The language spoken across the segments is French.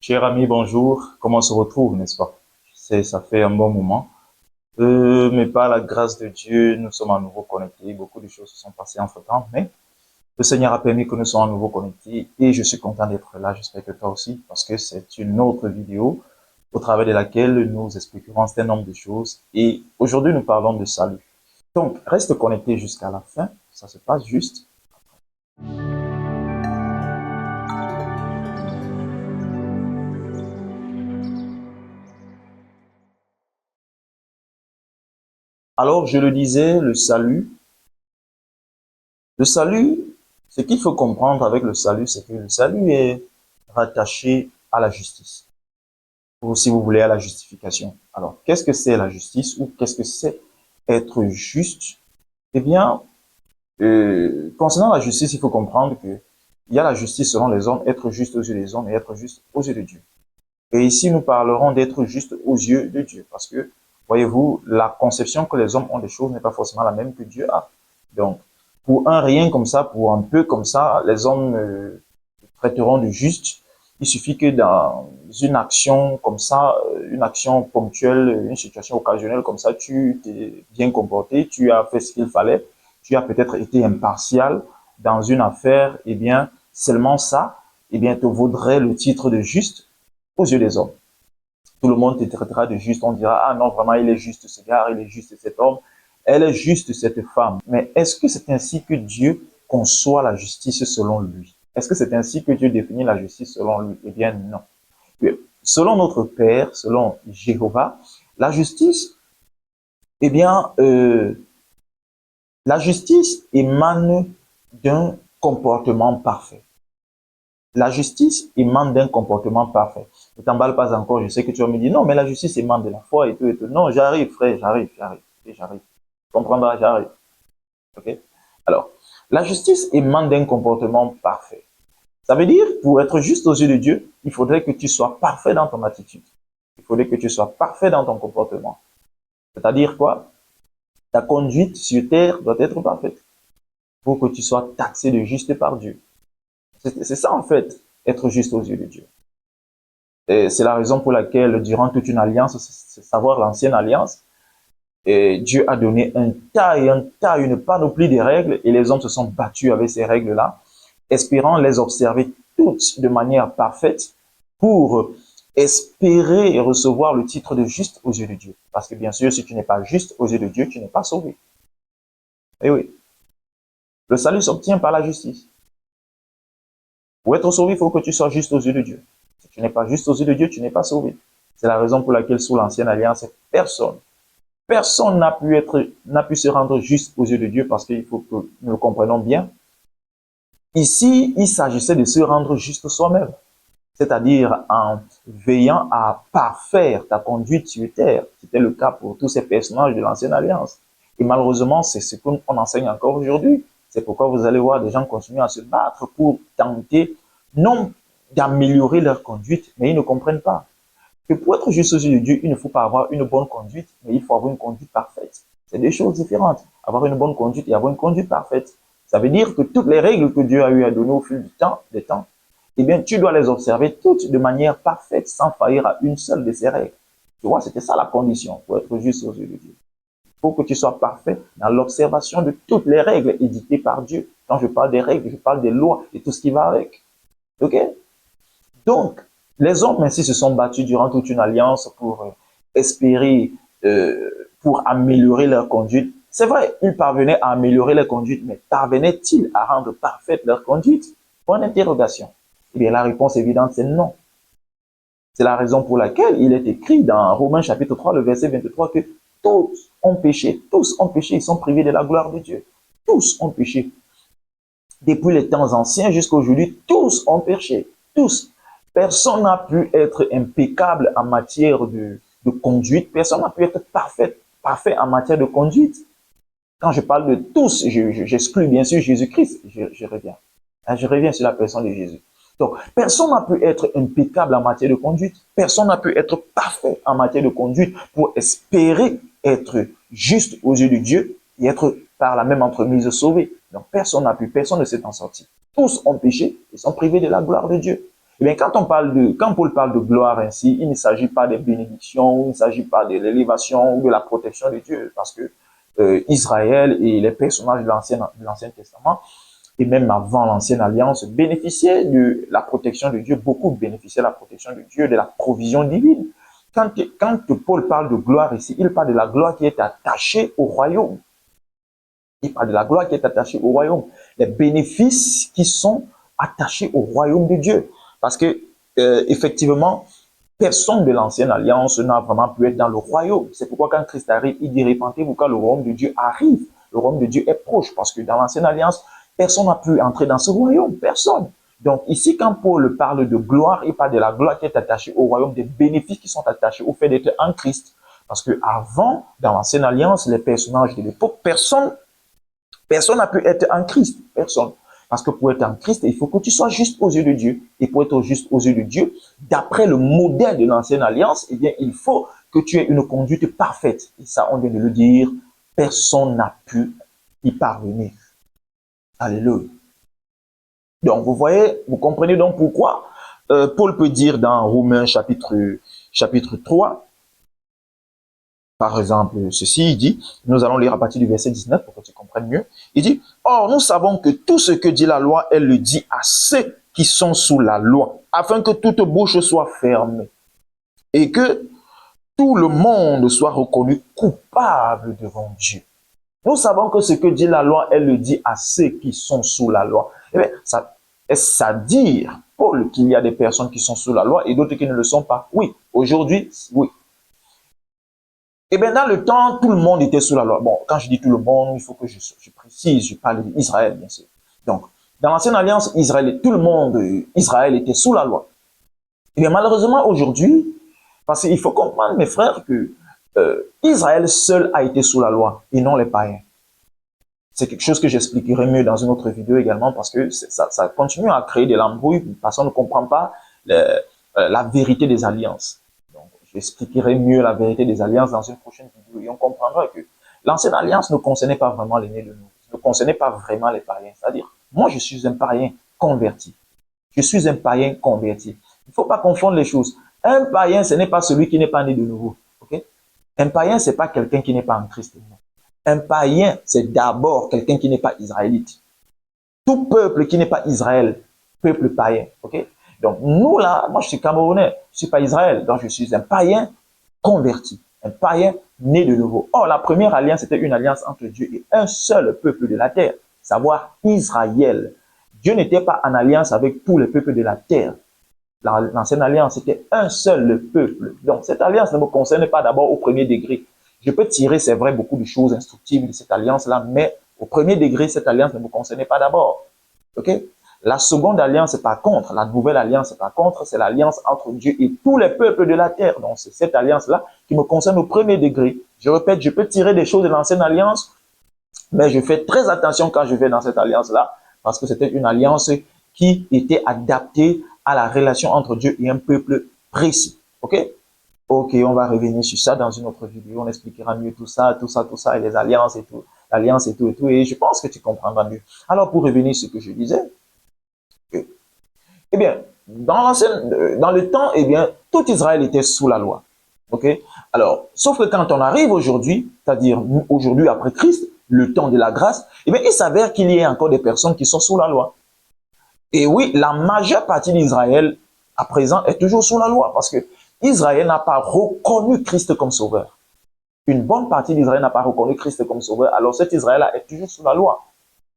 Cher ami, bonjour. Comment on se retrouve, n'est-ce pas? Ça fait un bon moment. Mais par la grâce de Dieu, nous sommes à nouveau connectés. Beaucoup de choses se sont passées entre-temps, mais le Seigneur a permis que nous soyons à nouveau connectés et je suis content d'être là. J'espère que toi aussi, parce que c'est une autre vidéo au travers de laquelle nous expliquerons un certain nombre de choses. Et aujourd'hui, nous parlons de salut. Donc, reste connecté jusqu'à la fin. Ça se passe juste. Alors, je le disais, le salut. Le salut, ce qu'il faut comprendre avec le salut, c'est que le salut est rattaché à la justice, ou si vous voulez, à la justification. Alors, qu'est-ce que c'est la justice ou qu'est-ce que c'est être juste? Eh bien, concernant la justice, il faut comprendre que il y a la justice selon les hommes, être juste aux yeux des hommes et être juste aux yeux de Dieu. Et ici, nous parlerons d'être juste aux yeux de Dieu, parce que, voyez-vous, la conception que les hommes ont des choses n'est pas forcément la même que Dieu a. Donc, pour un rien comme ça, pour un peu comme ça, les hommes traiteront de juste. Il suffit que dans une action comme ça, une action ponctuelle, une situation occasionnelle comme ça, tu t'es bien comporté, tu as fait ce qu'il fallait, tu as peut-être été impartial dans une affaire, eh bien, seulement ça, eh bien, te vaudrait le titre de juste aux yeux des hommes. Tout le monde te traitera de juste, on dira, ah non, vraiment, il est juste ce gars, il est juste cet homme, elle est juste cette femme. Mais est-ce que c'est ainsi que Dieu conçoit la justice selon lui? Est-ce que c'est ainsi que Dieu définit la justice selon lui? Eh bien, non. Selon notre Père, selon Jéhovah, la justice, eh bien, la justice émane d'un comportement parfait. La justice émane d'un comportement parfait. Ne t'emballe pas encore, je sais que tu vas me dire, non, mais la justice émane de la foi et tout et tout. Non, j'arrive, frère, j'arrive. Tu comprendras, j'arrive. Ok? Alors, la justice émane d'un comportement parfait. Ça veut dire, pour être juste aux yeux de Dieu, il faudrait que tu sois parfait dans ton attitude. Il faudrait que tu sois parfait dans ton comportement. C'est-à-dire quoi? Ta conduite sur terre doit être parfaite pour que tu sois taxé de juste par Dieu. C'est ça, en fait, être juste aux yeux de Dieu. C'est la raison pour laquelle, durant toute une alliance, c'est savoir l'ancienne alliance, et Dieu a donné un tas, une panoplie de règles, et les hommes se sont battus avec ces règles-là, espérant les observer toutes de manière parfaite pour espérer recevoir le titre de juste aux yeux de Dieu. Parce que bien sûr, si tu n'es pas juste aux yeux de Dieu, tu n'es pas sauvé. Eh oui, le salut s'obtient par la justice. Pour être sauvé, il faut que tu sois juste aux yeux de Dieu. Si tu n'es pas juste aux yeux de Dieu, tu n'es pas sauvé. C'est la raison pour laquelle, sous l'ancienne alliance, personne n'a pu se rendre juste aux yeux de Dieu, parce qu'il faut que nous le comprenions bien. Ici, il s'agissait de se rendre juste soi-même, c'est-à-dire en veillant à parfaire ta conduite sur terre. C'était le cas pour tous ces personnages de l'ancienne alliance. Et malheureusement, c'est ce qu'on enseigne encore aujourd'hui. C'est pourquoi vous allez voir des gens continuer à se battre pour tenter, non d'améliorer leur conduite, mais ils ne comprennent pas que pour être juste aux yeux de Dieu, il ne faut pas avoir une bonne conduite, mais il faut avoir une conduite parfaite. C'est deux choses différentes. Avoir une bonne conduite et avoir une conduite parfaite. Ça veut dire que toutes les règles que Dieu a eu à donner au fil du temps, eh bien, tu dois les observer toutes de manière parfaite, sans faillir à une seule de ces règles. Tu vois, c'était ça la condition pour être juste aux yeux de Dieu. Il faut que tu sois parfait dans l'observation de toutes les règles édictées par Dieu. Quand je parle des règles, je parle des lois et tout ce qui va avec. Ok? Donc, les hommes ainsi se sont battus durant toute une alliance pour espérer, pour améliorer leur conduite. C'est vrai, ils parvenaient à améliorer leur conduite, mais parvenaient-ils à rendre parfaite leur conduite? Point d'interrogation. Eh bien, la réponse évidente, c'est non. C'est la raison pour laquelle il est écrit dans Romains chapitre 3, le verset 23, que tous ont péché, ils sont privés de la gloire de Dieu. Tous ont péché. Depuis les temps anciens jusqu'à aujourd'hui, tous ont péché. Tous. Personne n'a pu être impeccable en matière de conduite. Personne n'a pu être parfait en matière de conduite. Quand je parle de tous, j'exclus bien sûr Jésus-Christ. Je reviens. Je reviens sur la personne de Jésus. Donc, personne n'a pu être impeccable en matière de conduite. Personne n'a pu être parfait en matière de conduite pour espérer être juste aux yeux de Dieu et être par la même entremise sauvé. Donc, personne n'a pu, personne ne s'est en sorti. Tous ont péché et sont privés de la gloire de Dieu. Eh bien, quand Paul parle de gloire ainsi, il ne s'agit pas des bénédictions, il ne s'agit pas de l'élévation ou de la protection de Dieu, parce que Israël et les personnages de l'Ancien Testament, et même avant l'Ancienne Alliance, bénéficiaient de la protection de Dieu. Beaucoup bénéficiaient de la protection de Dieu, de la provision divine. Quand Paul parle de gloire ici, il parle de la gloire qui est attachée au royaume. Il parle de la gloire qui est attachée au royaume. Les bénéfices qui sont attachés au royaume de Dieu. Parce que, effectivement, personne de l'Ancienne Alliance n'a vraiment pu être dans le royaume. C'est pourquoi quand Christ arrive, il dit répentez-vous quand le royaume de Dieu arrive. Le royaume de Dieu est proche. Parce que dans l'Ancienne Alliance, personne n'a pu entrer dans ce royaume. Personne. Donc ici, quand Paul parle de gloire, il parle de la gloire qui est attachée au royaume, des bénéfices qui sont attachés au fait d'être en Christ. Parce que avant, dans l'Ancienne Alliance, les personnages de l'époque, personne n'a pu être en Christ. Personne. Parce que pour être en Christ, il faut que tu sois juste aux yeux de Dieu. Et pour être juste aux yeux de Dieu, d'après le modèle de l'Ancienne Alliance, eh bien, il faut que tu aies une conduite parfaite. Et ça, on vient de le dire, personne n'a pu y parvenir. Alléluia. Donc, vous voyez, vous comprenez donc pourquoi Paul peut dire dans Romains chapitre 3, par exemple, ceci, il dit, nous allons lire à partir du verset 19 pour que tu comprennes mieux. Il dit, or, nous savons que tout ce que dit la loi, elle le dit à ceux qui sont sous la loi, afin que toute bouche soit fermée et que tout le monde soit reconnu coupable devant Dieu. Nous savons que ce que dit la loi, elle le dit à ceux qui sont sous la loi. Eh bien, est-ce à dire, Paul, qu'il y a des personnes qui sont sous la loi et d'autres qui ne le sont pas? Oui, aujourd'hui, oui. Eh bien, dans le temps, tout le monde était sous la loi. Bon, quand je dis tout le monde, il faut que je précise, je parle d'Israël, bien sûr. Donc, dans l'Ancienne Alliance, tout le monde, Israël était sous la loi. Eh bien, malheureusement, aujourd'hui, parce qu'il faut comprendre, mes frères, que Israël seul a été sous la loi et non les païens. C'est quelque chose que j'expliquerai mieux dans une autre vidéo également parce que ça continue à créer de l'embrouille parce qu'on ne comprend pas la vérité des alliances. J'expliquerai mieux la vérité des alliances dans une prochaine vidéo et on comprendra que l'ancienne alliance ne concernait pas vraiment les nés de nous, ne concernait pas vraiment les païens. C'est-à-dire, moi je suis un païen converti. Je suis un païen converti. Il ne faut pas confondre les choses. Un païen, ce n'est pas celui qui n'est pas né de nouveau. Okay? Un païen, ce n'est pas quelqu'un qui n'est pas en Christ. Non. Un païen, c'est d'abord quelqu'un qui n'est pas israélite. Tout peuple qui n'est pas Israël, peuple païen. Okay? Donc, nous, là, moi, je suis Camerounais, je ne suis pas Israël. Donc, je suis un païen converti, un païen né de nouveau. Or, la première alliance, c'était une alliance entre Dieu et un seul peuple de la terre, savoir Israël. Dieu n'était pas en alliance avec tous les peuples de la terre. L'ancienne alliance, c'était un seul peuple. Donc, cette alliance ne me concerne pas d'abord au premier degré. Je peux tirer, c'est vrai, beaucoup de choses instructives de cette alliance-là, mais au premier degré, cette alliance ne me concernait pas d'abord. OK? La seconde alliance, par contre, la nouvelle alliance, par contre, c'est l'alliance entre Dieu et tous les peuples de la terre. Donc, c'est cette alliance-là qui me concerne au premier degré. Je répète, je peux tirer des choses de l'ancienne alliance, mais je fais très attention quand je vais dans cette alliance-là, parce que c'était une alliance qui était adaptée à la relation entre Dieu et un peuple précis. OK? OK, on va revenir sur ça dans une autre vidéo. On expliquera mieux tout ça, et les alliances et tout, l'alliance et tout, et je pense que tu comprendras mieux. Alors, pour revenir sur ce que je disais, eh bien, dans le temps, eh bien, tout Israël était sous la loi. OK? Alors, sauf que quand on arrive aujourd'hui, c'est-à-dire aujourd'hui après Christ, le temps de la grâce, eh bien, il s'avère qu'il y a encore des personnes qui sont sous la loi. Et oui, la majeure partie d'Israël, à présent, est toujours sous la loi parce que Israël n'a pas reconnu Christ comme sauveur. Une bonne partie d'Israël n'a pas reconnu Christ comme sauveur. Alors, cet Israël-là est toujours sous la loi,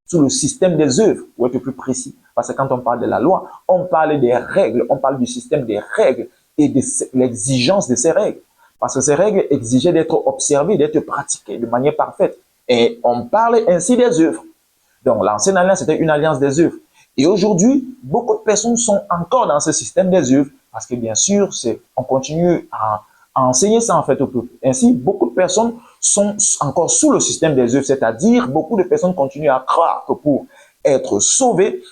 sous le système des œuvres, pour être plus précis. Parce que quand on parle de la loi, on parle des règles, on parle du système des règles et de l'exigence de ces règles. Parce que ces règles exigeaient d'être observées, d'être pratiquées de manière parfaite. Et on parle ainsi des œuvres. Donc, l'ancienne alliance, c'était une alliance des œuvres. Et aujourd'hui, beaucoup de personnes sont encore dans ce système des œuvres, parce que bien sûr, on continue à enseigner ça en fait au peuple. Ainsi, beaucoup de personnes sont encore sous le système des œuvres, c'est-à-dire beaucoup de personnes continuent à croire que pour être sauvés,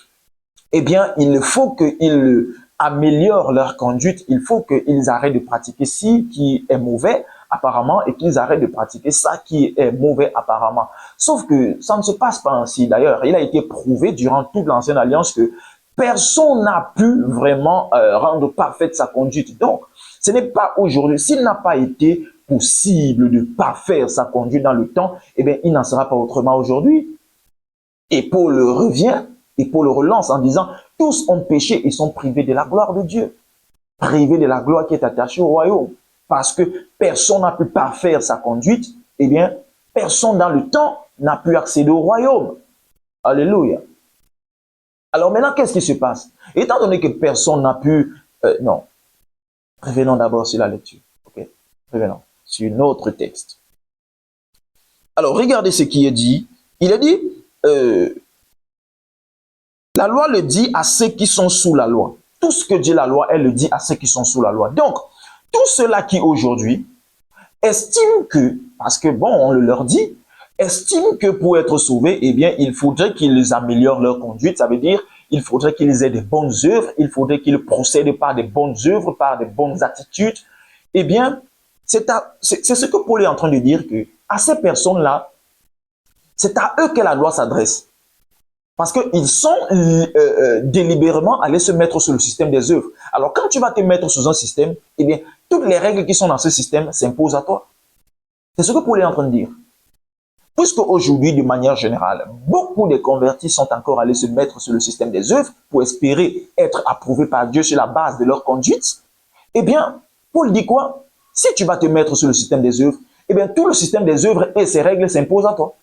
eh bien, il faut qu'ils améliorent leur conduite, il faut qu'ils arrêtent de pratiquer ce qui est mauvais apparemment et qu'ils arrêtent de pratiquer ça qui est mauvais apparemment. Sauf que ça ne se passe pas ainsi. D'ailleurs, il a été prouvé durant toute l'ancienne alliance que personne n'a pu vraiment rendre parfaite sa conduite. Donc, ce n'est pas aujourd'hui, s'il n'a pas été possible de parfaire sa conduite dans le temps, eh bien, il n'en sera pas autrement aujourd'hui. Et Paul revient, et Paul relance en disant, tous ont péché et sont privés de la gloire de Dieu, privés de la gloire qui est attachée au royaume. Parce que personne n'a pu parfaire sa conduite, eh bien, personne dans le temps n'a pu accéder au royaume. Alléluia. Alors maintenant, qu'est-ce qui se passe? Étant donné que personne n'a pu... non, revenons d'abord sur la lecture. Ok, revenons sur notre texte. Alors, regardez ce qui est dit. Il est dit, la loi le dit à ceux qui sont sous la loi. Tout ce que dit la loi, elle le dit à ceux qui sont sous la loi. Donc, tous ceux-là qui aujourd'hui estiment que, parce que bon, on le leur dit, estiment que pour être sauvés, eh bien, il faudrait qu'ils améliorent leur conduite. Ça veut dire, il faudrait qu'ils aient des bonnes œuvres, il faudrait qu'ils procèdent par des bonnes œuvres, par des bonnes attitudes. Eh bien, c'est ce que Paul est en train de dire, que à ces personnes-là, c'est à eux que la loi s'adresse. Parce qu'ils sont délibérément allés se mettre sur le système des œuvres. Alors, quand tu vas te mettre sous un système, eh bien, toutes les règles qui sont dans ce système s'imposent à toi. C'est ce que Paul est en train de dire. Puisque aujourd'hui, de manière générale, beaucoup de convertis sont encore allés se mettre sur le système des œuvres pour espérer être approuvés par Dieu sur la base de leur conduite, eh bien, Paul dit quoi? Si tu vas te mettre sur le système des œuvres, eh bien, tout le système des œuvres et ses règles s'imposent à toi.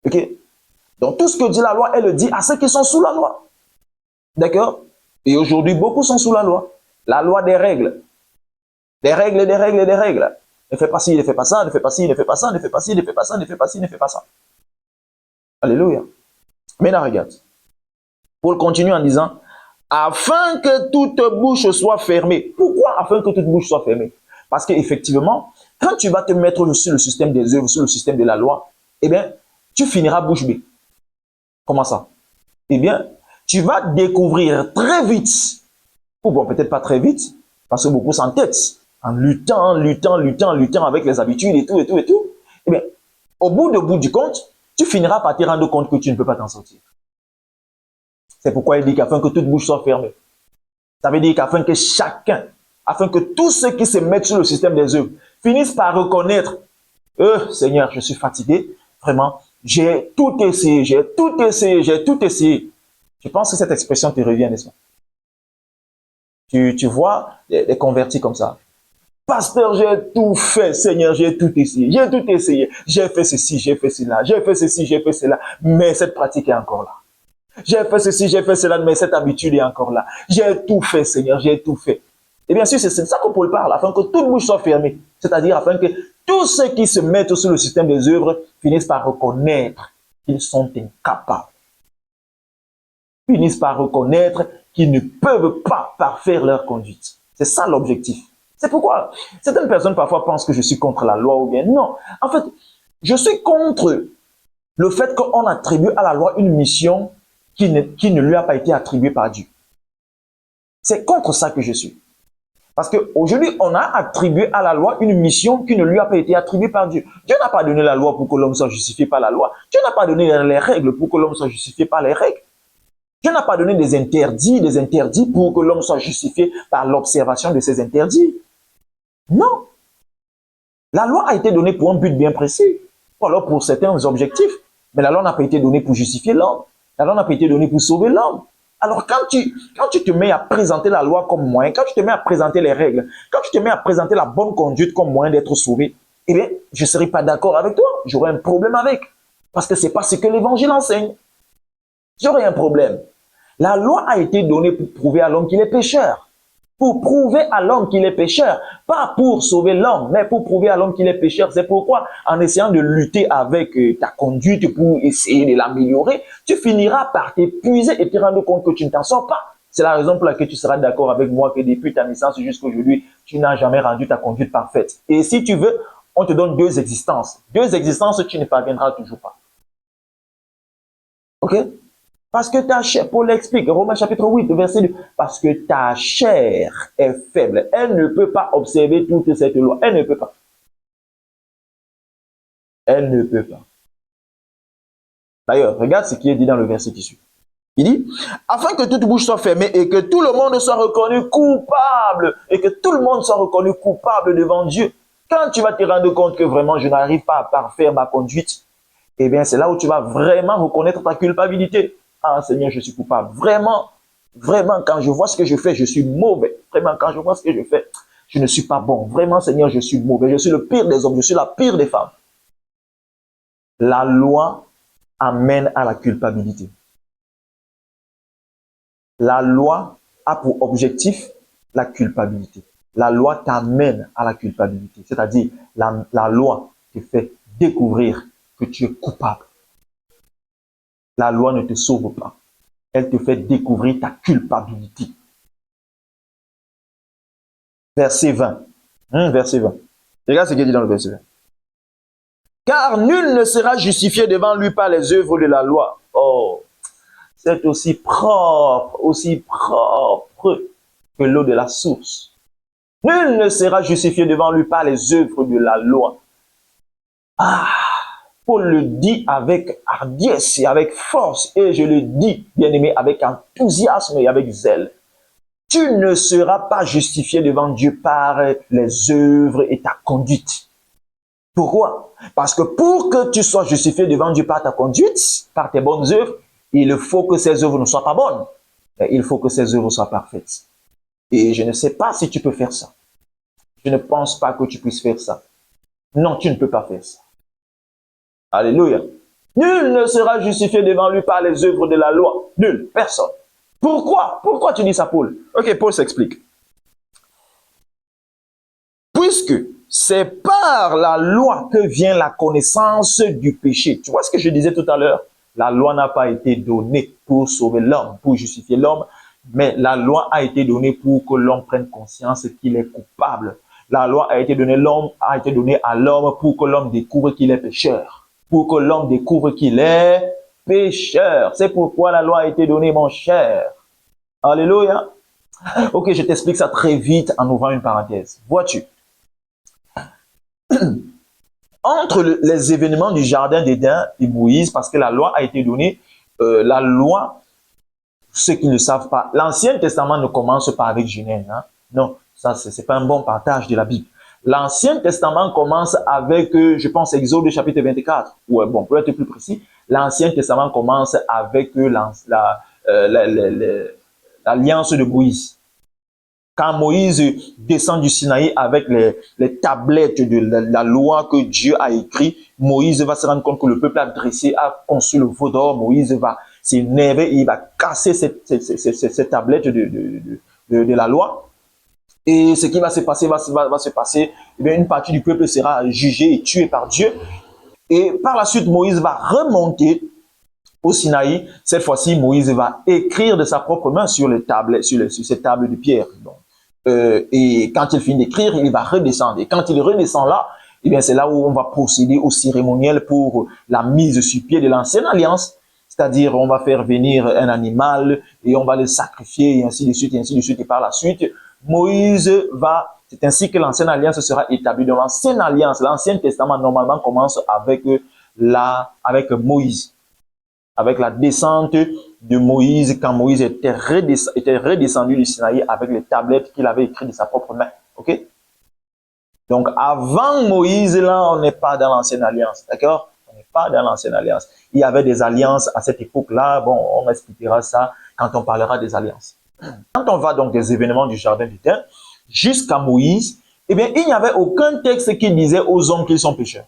Ok? Donc, tout ce que dit la loi, elle le dit à ceux qui sont sous la loi. D'accord? Et aujourd'hui, beaucoup sont sous la loi. La loi des règles. Des règles, des règles, des règles. Ne fais pas ci, ne fais pas ça, ne fais pas ci, ne fais pas ça, ne fais pas ci, ne fais pas ça, ne fais pas ci, ne fais pas ça. Alléluia. Maintenant, regarde. Paul continue en disant, afin que toute bouche soit fermée. Pourquoi afin que toute bouche soit fermée? Parce qu'effectivement, quand tu vas te mettre sur le système des œuvres, sur le système de la loi, eh bien, tu finiras bouche bée. Comment ça? Eh bien, tu vas découvrir très vite, ou bon, peut-être pas très vite, parce que beaucoup s'entêtent, en luttant avec les habitudes et tout. Eh bien, au bout du compte, tu finiras par te rendre compte que tu ne peux pas t'en sortir. C'est pourquoi il dit qu'afin que toute bouche soit fermée. Ça veut dire qu'afin que chacun, afin que tous ceux qui se mettent sur le système des œuvres finissent par reconnaître, Seigneur, je suis fatigué, vraiment, j'ai tout essayé, j'ai tout essayé, j'ai tout essayé. Je pense que cette expression te revient, n'est-ce pas? Tu vois les convertis comme ça. Pasteur, j'ai tout fait, Seigneur, j'ai tout essayé, j'ai fait ceci, j'ai fait cela, j'ai fait ceci, j'ai fait cela, mais cette pratique est encore là. J'ai fait ceci, j'ai fait cela, mais cette habitude est encore là. J'ai tout fait, Seigneur, j'ai tout fait. Et bien sûr, c'est ça que Paul parle, afin que toute bouche soit fermée. C'est-à-dire afin que tous ceux qui se mettent sur le système des œuvres finissent par reconnaître qu'ils sont incapables. Finissent par reconnaître qu'ils ne peuvent pas parfaire leur conduite. C'est ça l'objectif. C'est pourquoi certaines personnes parfois pensent que je suis contre la loi ou bien non. En fait, je suis contre le fait qu'on attribue à la loi une mission qui ne lui a pas été attribuée par Dieu. C'est contre ça que je suis. Parce qu'aujourd'hui, on a attribué à la loi une mission qui ne lui a pas été attribuée par Dieu. Dieu n'a pas donné la loi pour que l'homme soit justifié par la loi. Dieu n'a pas donné les règles pour que l'homme soit justifié par les règles. Dieu n'a pas donné des interdits pour que l'homme soit justifié par l'observation de ces interdits. Non. La loi a été donnée pour un but bien précis, ou alors pour certains objectifs. Mais la loi n'a pas été donnée pour justifier l'homme. La loi n'a pas été donnée pour sauver l'homme. Alors quand tu te mets à présenter la loi comme moyen, quand tu te mets à présenter les règles, quand tu te mets à présenter la bonne conduite comme moyen d'être sauvé, eh bien, je ne serai pas d'accord avec toi. J'aurai un problème avec. Parce que ce n'est pas ce que l'évangile enseigne. J'aurai un problème. La loi a été donnée pour prouver à l'homme qu'il est pécheur. Pour prouver à l'homme qu'il est pécheur. Pas pour sauver l'homme, mais pour prouver à l'homme qu'il est pécheur. C'est pourquoi, en essayant de lutter avec ta conduite pour essayer de l'améliorer, tu finiras par t'épuiser et te rendre compte que tu ne t'en sors pas. C'est la raison pour laquelle tu seras d'accord avec moi que depuis ta naissance jusqu'à aujourd'hui, tu n'as jamais rendu ta conduite parfaite. Et si tu veux, on te donne 2 existences. 2 existences, tu ne parviendras toujours pas. Ok? Parce que ta chair, Paul l'explique, Romains chapitre 8, verset 2, parce que ta chair est faible. Elle ne peut pas observer toute cette loi. Elle ne peut pas. Elle ne peut pas. D'ailleurs, regarde ce qui est dit dans le verset qui suit. Il dit, afin que toute bouche soit fermée et que tout le monde soit reconnu coupable, et que tout le monde soit reconnu coupable devant Dieu. Quand tu vas te rendre compte que vraiment je n'arrive pas à parfaire ma conduite, eh bien c'est là où tu vas vraiment reconnaître ta culpabilité. Ah Seigneur, je suis coupable. Vraiment, vraiment, quand je vois ce que je fais, je suis mauvais. Vraiment, quand je vois ce que je fais, je ne suis pas bon. Vraiment, Seigneur, je suis mauvais. Je suis le pire des hommes, je suis la pire des femmes. La loi amène à la culpabilité. La loi a pour objectif la culpabilité. La loi t'amène à la culpabilité. C'est-à-dire, la loi te fait découvrir que tu es coupable. La loi ne te sauve pas. Elle te fait découvrir ta culpabilité. Verset 20. Verset 20. Regarde ce qu'il dit dans le verset 20. Car nul ne sera justifié devant lui par les œuvres de la loi. Oh, c'est aussi propre que l'eau de la source. Nul ne sera justifié devant lui par les œuvres de la loi. Ah, Paul le dit avec hardiesse et avec force, et je le dis, bien-aimé, avec enthousiasme et avec zèle. Tu ne seras pas justifié devant Dieu par les œuvres et ta conduite. Pourquoi? Parce que pour que tu sois justifié devant Dieu par ta conduite, par tes bonnes œuvres, il faut que ces œuvres ne soient pas bonnes. Il faut que ces œuvres soient parfaites. Et je ne sais pas si tu peux faire ça. Je ne pense pas que tu puisses faire ça. Non, tu ne peux pas faire ça. Alléluia. Nul ne sera justifié devant lui par les œuvres de la loi. Nul, personne. Pourquoi? Pourquoi tu dis ça, Paul? Ok, Paul s'explique. Puisque c'est par la loi que vient la connaissance du péché. Tu vois ce que je disais tout à l'heure? La loi n'a pas été donnée pour sauver l'homme, pour justifier l'homme, mais la loi a été donnée pour que l'homme prenne conscience qu'il est coupable. La loi a été donnée à l'homme pour que l'homme découvre qu'il est pécheur. Pour que l'homme découvre qu'il est pécheur. C'est pourquoi la loi a été donnée, mon cher. Alléluia. Ok, je t'explique ça très vite en ouvrant une parenthèse. Vois-tu? Entre les événements du jardin d'Éden et Moïse, parce que la loi a été donnée, la loi, ceux qui ne savent pas, l'Ancien Testament ne commence pas avec Genèse. Hein? Non, ça, c'est pas un bon partage de la Bible. L'Ancien Testament commence avec, je pense, Exode chapitre 24. Ouais, bon, pour être plus précis, l'Ancien Testament commence avec l'alliance de Moïse. Quand Moïse descend du Sinaï avec les tablettes de la loi que Dieu a écrite, Moïse va se rendre compte que le peuple a dressé, a conçu le veau d'or. Moïse va s'énerver et il va casser ces tablettes de la loi. Et ce qui va se passer, eh bien, une partie du peuple sera jugée et tuée par Dieu. Et par la suite, Moïse va remonter au Sinaï. Cette fois-ci, Moïse va écrire de sa propre main sur les tables, sur ces tables de pierre. Donc, et quand il finit d'écrire, il va redescendre. Et quand il redescend là, eh bien, c'est là où on va procéder au cérémoniel pour la mise sur pied de l'ancienne alliance. C'est-à-dire, on va faire venir un animal et on va le sacrifier et ainsi de suite, et ainsi de suite. Et par la suite, Moïse va, c'est ainsi que l'ancienne alliance sera établie. Dans l'ancienne alliance, l'ancien testament normalement commence avec Moïse, avec la descente de Moïse, quand Moïse était redescendu du Sinaï avec les tablettes qu'il avait écrites de sa propre main. Ok? Donc, avant Moïse, là, on n'est pas dans l'ancienne alliance. D'accord? On n'est pas dans l'ancienne alliance. Il y avait des alliances à cette époque-là. Bon, on expliquera ça quand on parlera des alliances. Quand on va donc des événements du jardin d'Éden jusqu'à Moïse, eh bien, il n'y avait aucun texte qui disait aux hommes qu'ils sont pécheurs.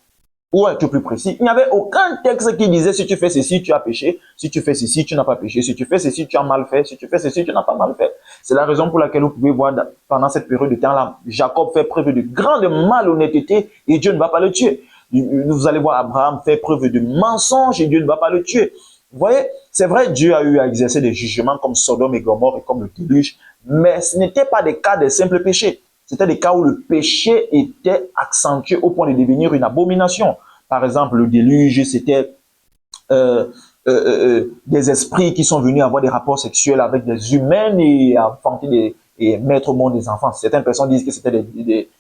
Ou être plus précis, il n'y avait aucun texte qui disait si tu fais ceci, tu as péché, si tu fais ceci, tu n'as pas péché, si tu fais ceci, tu as mal fait, si tu fais ceci, tu n'as pas mal fait. C'est la raison pour laquelle vous pouvez voir pendant cette période de temps-là, Jacob fait preuve de grande malhonnêteté et Dieu ne va pas le tuer. Vous allez voir Abraham fait preuve de mensonge et Dieu ne va pas le tuer. Vous voyez, c'est vrai, Dieu a eu à exercer des jugements comme Sodome et Gomorrhe et comme le déluge, mais ce n'était pas des cas de simples péchés. C'était des cas où le péché était accentué au point de devenir une abomination. Par exemple, le déluge, c'était des esprits qui sont venus avoir des rapports sexuels avec des humains et enfanter et mettre au monde des enfants. Certaines personnes disent que c'était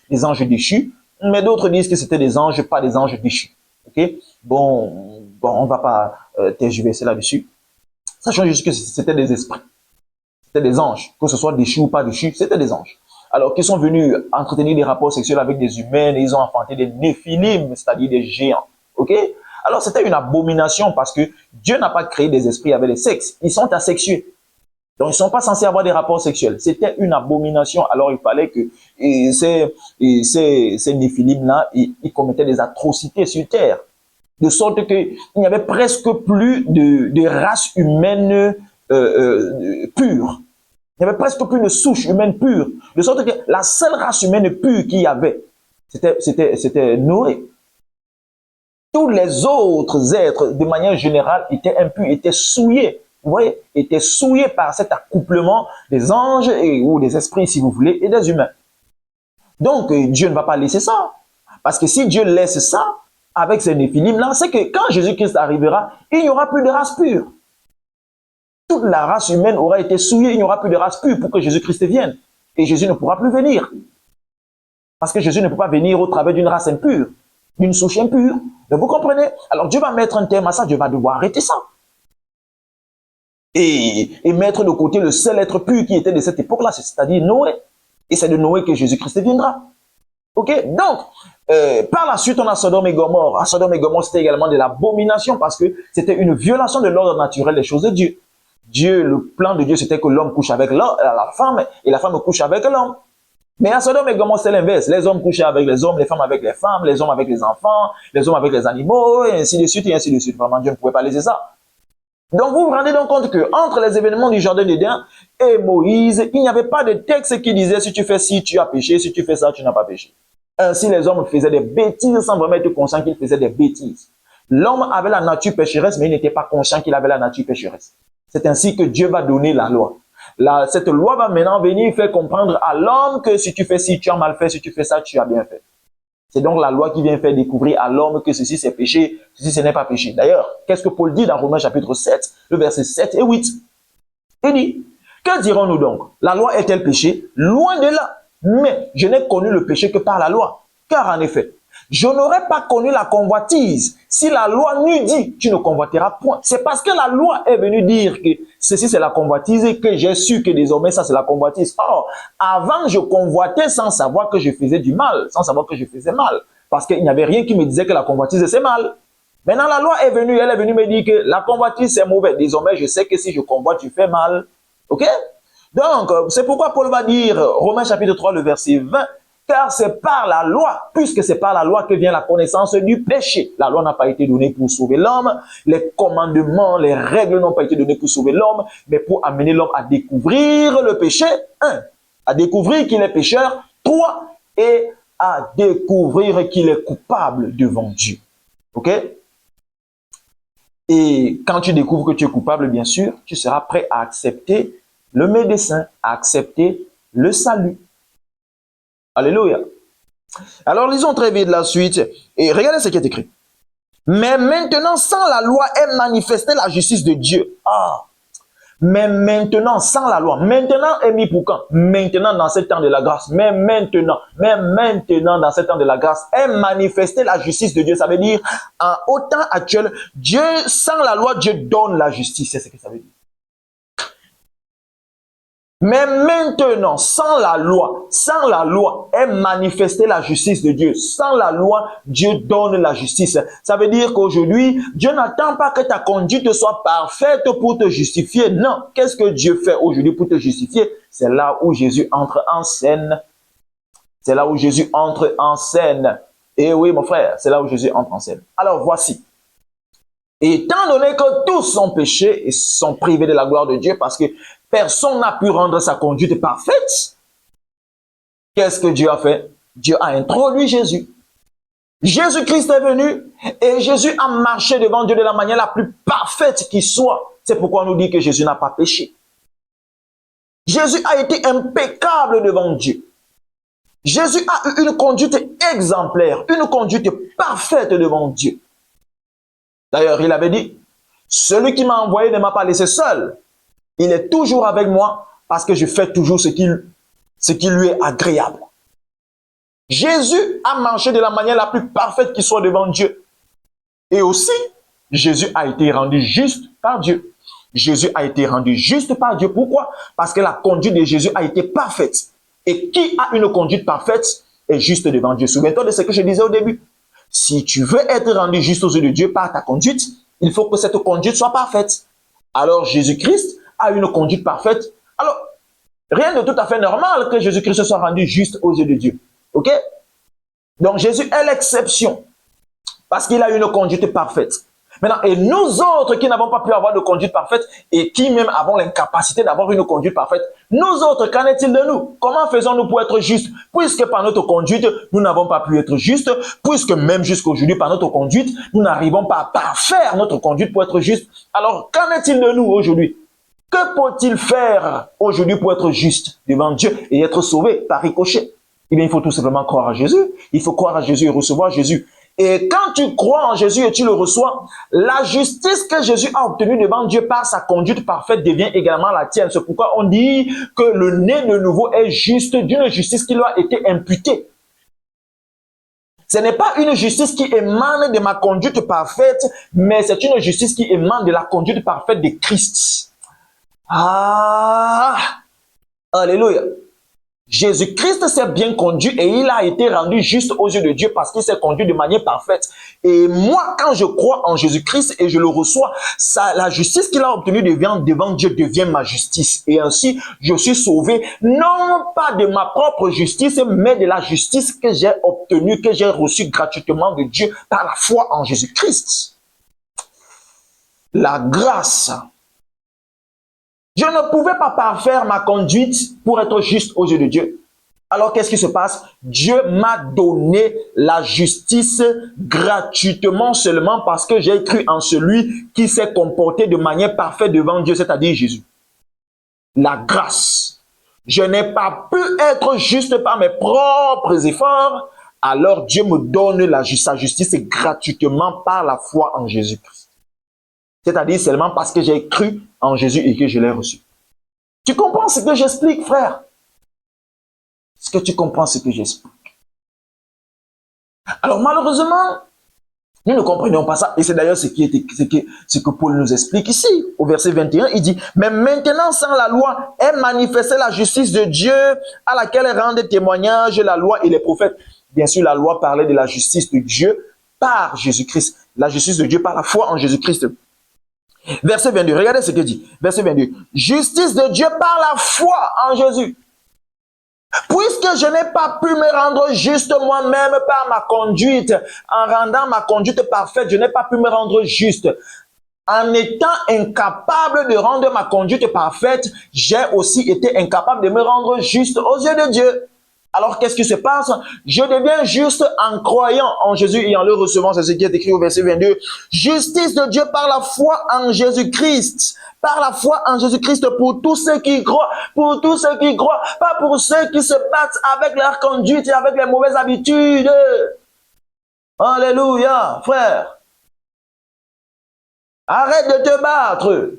des anges déchus, mais d'autres disent que c'était des anges, pas des anges déchus. Ok? Bon, on ne va pas tergiverser là-dessus. Sachant juste que c'était des esprits, c'était des anges, que ce soit déchus ou pas déchus, c'était des anges. Alors qu'ils sont venus entretenir des rapports sexuels avec des humains et ils ont enfanté des néphilim, c'est-à-dire des géants. Ok? Alors c'était une abomination parce que Dieu n'a pas créé des esprits avec les sexes. Ils sont asexués. Donc, ils ne sont pas censés avoir des rapports sexuels. C'était une abomination. Alors, il fallait que ces néphilim-là, ils commettaient des atrocités sur terre. De sorte qu'il n'y avait presque plus de race humaine pure. Il n'y avait presque plus de souche humaine pure. De sorte que la seule race humaine pure qu'il y avait, c'était Noé. Tous les autres êtres, de manière générale, étaient impurs, étaient souillés. Vous voyez, étaient souillés par cet accouplement des anges ou des esprits, si vous voulez, et des humains. Donc, Dieu ne va pas laisser ça. Parce que si Dieu laisse ça, avec ces néphilim-là, c'est que quand Jésus-Christ arrivera, il n'y aura plus de race pure. Toute la race humaine aura été souillée, il n'y aura plus de race pure pour que Jésus-Christ vienne. Et Jésus ne pourra plus venir. Parce que Jésus ne peut pas venir au travers d'une race impure, d'une souche impure. Donc, vous comprenez? Alors, Dieu va mettre un terme à ça, Dieu va devoir arrêter ça. Et mettre de côté le seul être pur qui était de cette époque-là, c'est-à-dire Noé. Et c'est de Noé que Jésus-Christ viendra. Ok? Donc, par la suite, on a Sodome et Gomorrhe. À Sodome et Gomorrhe, c'était également de l'abomination parce que c'était une violation de l'ordre naturel des choses de Dieu. Le plan de Dieu, c'était que l'homme couche avec la femme et la femme couche avec l'homme. Mais à Sodome et Gomorrhe, c'est l'inverse. Les hommes couchaient avec les hommes, les femmes avec les femmes, les hommes avec les enfants, les hommes avec les animaux, et ainsi de suite, et ainsi de suite. Vraiment, Dieu ne pouvait pas laisser ça. Donc, vous vous rendez donc compte que entre les événements du jardin d'Éden et Moïse, il n'y avait pas de texte qui disait si tu fais ci, tu as péché, si tu fais ça, tu n'as pas péché. Ainsi, les hommes faisaient des bêtises sans vraiment être conscients qu'ils faisaient des bêtises. L'homme avait la nature pécheresse, mais il n'était pas conscient qu'il avait la nature pécheresse. C'est ainsi que Dieu va donner la loi. Cette loi va maintenant venir faire comprendre à l'homme que si tu fais ci, tu as mal fait, si tu fais ça, tu as bien fait. C'est donc la loi qui vient faire découvrir à l'homme que ceci c'est péché, ceci ce n'est pas péché. D'ailleurs, qu'est-ce que Paul dit dans Romains chapitre 7, le verset 7 et 8? Il dit, que dirons-nous donc? La loi est-elle péché? Loin de là. Mais je n'ai connu le péché que par la loi. Car en effet, je n'aurais pas connu la convoitise si la loi n'eût dit tu ne convoiteras point. C'est parce que la loi est venue dire que ceci c'est la convoitise et que j'ai su que désormais ça c'est la convoitise. Or, avant je convoitais sans savoir que je faisais du mal, sans savoir que je faisais mal. Parce qu'il n'y avait rien qui me disait que la convoitise c'est mal. Maintenant la loi est venue, elle est venue me dire que la convoitise c'est mauvais. Désormais je sais que si je convoite, je fais mal. Ok? Donc, c'est pourquoi Paul va dire, Romains chapitre 3, le verset 20, car c'est par la loi, puisque c'est par la loi que vient la connaissance du péché. La loi n'a pas été donnée pour sauver l'homme, les commandements, les règles n'ont pas été données pour sauver l'homme, mais pour amener l'homme à découvrir le péché, à découvrir qu'il est pécheur, 3, et à découvrir qu'il est coupable devant Dieu. Ok? Et quand tu découvres que tu es coupable, bien sûr, tu seras prêt à accepter le médecin, à accepter le salut. Alléluia. Alors, lisons très vite la suite et regardez ce qui est écrit. Mais maintenant, sans la loi est manifestée la justice de Dieu. Mais maintenant, sans la loi, maintenant est mis pour quand? Maintenant dans ce temps de la grâce, mais maintenant dans ce temps de la grâce est manifestée la justice de Dieu. Ça veut dire, au temps actuel, Dieu, sans la loi, Dieu donne la justice. C'est ce que ça veut dire. Mais maintenant, sans la loi est manifestée la justice de Dieu. Sans la loi, Dieu donne la justice. Ça veut dire qu'aujourd'hui, Dieu n'attend pas que ta conduite soit parfaite pour te justifier. Non. Qu'est-ce que Dieu fait aujourd'hui pour te justifier? C'est là où Jésus entre en scène. C'est là où Jésus entre en scène. Et oui, mon frère, c'est là où Jésus entre en scène. Alors, voici. Étant donné que tous sont péchés et sont privés de la gloire de Dieu parce que personne n'a pu rendre sa conduite parfaite, qu'est-ce que Dieu a fait? Dieu a introduit Jésus. Jésus-Christ est venu et Jésus a marché devant Dieu de la manière la plus parfaite qui soit. C'est pourquoi on nous dit que Jésus n'a pas péché. Jésus a été impeccable devant Dieu. Jésus a eu une conduite exemplaire, une conduite parfaite devant Dieu. D'ailleurs, il avait dit, celui qui m'a envoyé ne m'a pas laissé seul. Il est toujours avec moi parce que je fais toujours ce qui lui est agréable. Jésus a marché de la manière la plus parfaite qui soit devant Dieu. Et aussi, Jésus a été rendu juste par Dieu. Jésus a été rendu juste par Dieu. Pourquoi? Parce que la conduite de Jésus a été parfaite. Et qui a une conduite parfaite est juste devant Dieu. Souviens-toi de ce que je disais au début. Si tu veux être rendu juste aux yeux de Dieu par ta conduite, il faut que cette conduite soit parfaite. Alors Jésus-Christ a une conduite parfaite. Alors, rien de tout à fait normal que Jésus-Christ soit rendu juste aux yeux de Dieu. Ok? Donc Jésus est l'exception parce qu'il a une conduite parfaite. Maintenant, et nous autres qui n'avons pas pu avoir de conduite parfaite et qui même avons l'incapacité d'avoir une conduite parfaite, nous autres, qu'en est-il de nous? Comment faisons-nous pour être justes? Puisque par notre conduite, nous n'avons pas pu être justes, puisque même jusqu'aujourd'hui, par notre conduite, nous n'arrivons pas à parfaire notre conduite pour être juste. Alors, qu'en est-il de nous aujourd'hui? Que faut-il faire aujourd'hui pour être juste devant Dieu et être sauvé par ricochet? Eh bien, il faut tout simplement croire à Jésus. Il faut croire à Jésus et recevoir Jésus. Et quand tu crois en Jésus et tu le reçois, la justice que Jésus a obtenue devant Dieu par sa conduite parfaite devient également la tienne. C'est pourquoi on dit que le né de nouveau est juste d'une justice qui lui a été imputée. Ce n'est pas une justice qui émane de ma conduite parfaite, mais c'est une justice qui émane de la conduite parfaite de Christ. Ah! Alléluia! Jésus-Christ s'est bien conduit et il a été rendu juste aux yeux de Dieu parce qu'il s'est conduit de manière parfaite. Et moi, quand je crois en Jésus-Christ et je le reçois, la justice qu'il a obtenue devant Dieu devient ma justice. Et ainsi, je suis sauvé, non pas de ma propre justice, mais de la justice que j'ai obtenue, que j'ai reçue gratuitement de Dieu par la foi en Jésus-Christ. La grâce. Je ne pouvais pas parfaire ma conduite pour être juste aux yeux de Dieu. Alors, qu'est-ce qui se passe? Dieu m'a donné la justice gratuitement seulement parce que j'ai cru en celui qui s'est comporté de manière parfaite devant Dieu, c'est-à-dire Jésus. La grâce. Je n'ai pas pu être juste par mes propres efforts. Alors, Dieu me donne sa justice gratuitement par la foi en Jésus-Christ. C'est-à-dire seulement parce que j'ai cru en Jésus et que je l'ai reçu. Tu comprends ce que j'explique, frère? Est-ce que tu comprends ce que j'explique? Alors malheureusement, nous ne comprenons pas ça. Et c'est d'ailleurs ce que Paul nous explique ici. Au verset 21, il dit, « Mais maintenant, sans la loi, est manifestée la justice de Dieu à laquelle rendent témoignage la loi et les prophètes. » Bien sûr, la loi parlait de la justice de Dieu par Jésus-Christ. La justice de Dieu par la foi en Jésus-Christ. Verset 22, regardez ce que dit. Verset 22. Justice de Dieu par la foi en Jésus. Puisque je n'ai pas pu me rendre juste moi-même par ma conduite, en rendant ma conduite parfaite, je n'ai pas pu me rendre juste. En étant incapable de rendre ma conduite parfaite, j'ai aussi été incapable de me rendre juste aux yeux de Dieu. Alors, qu'est-ce qui se passe? Je deviens juste en croyant en Jésus et en le recevant. C'est ce qui est écrit au verset 22. Justice de Dieu par la foi en Jésus-Christ. Par la foi en Jésus-Christ pour tous ceux qui croient. Pour tous ceux qui croient. Pas pour ceux qui se battent avec leur conduite et avec les mauvaises habitudes. Alléluia, frère. Arrête de te battre.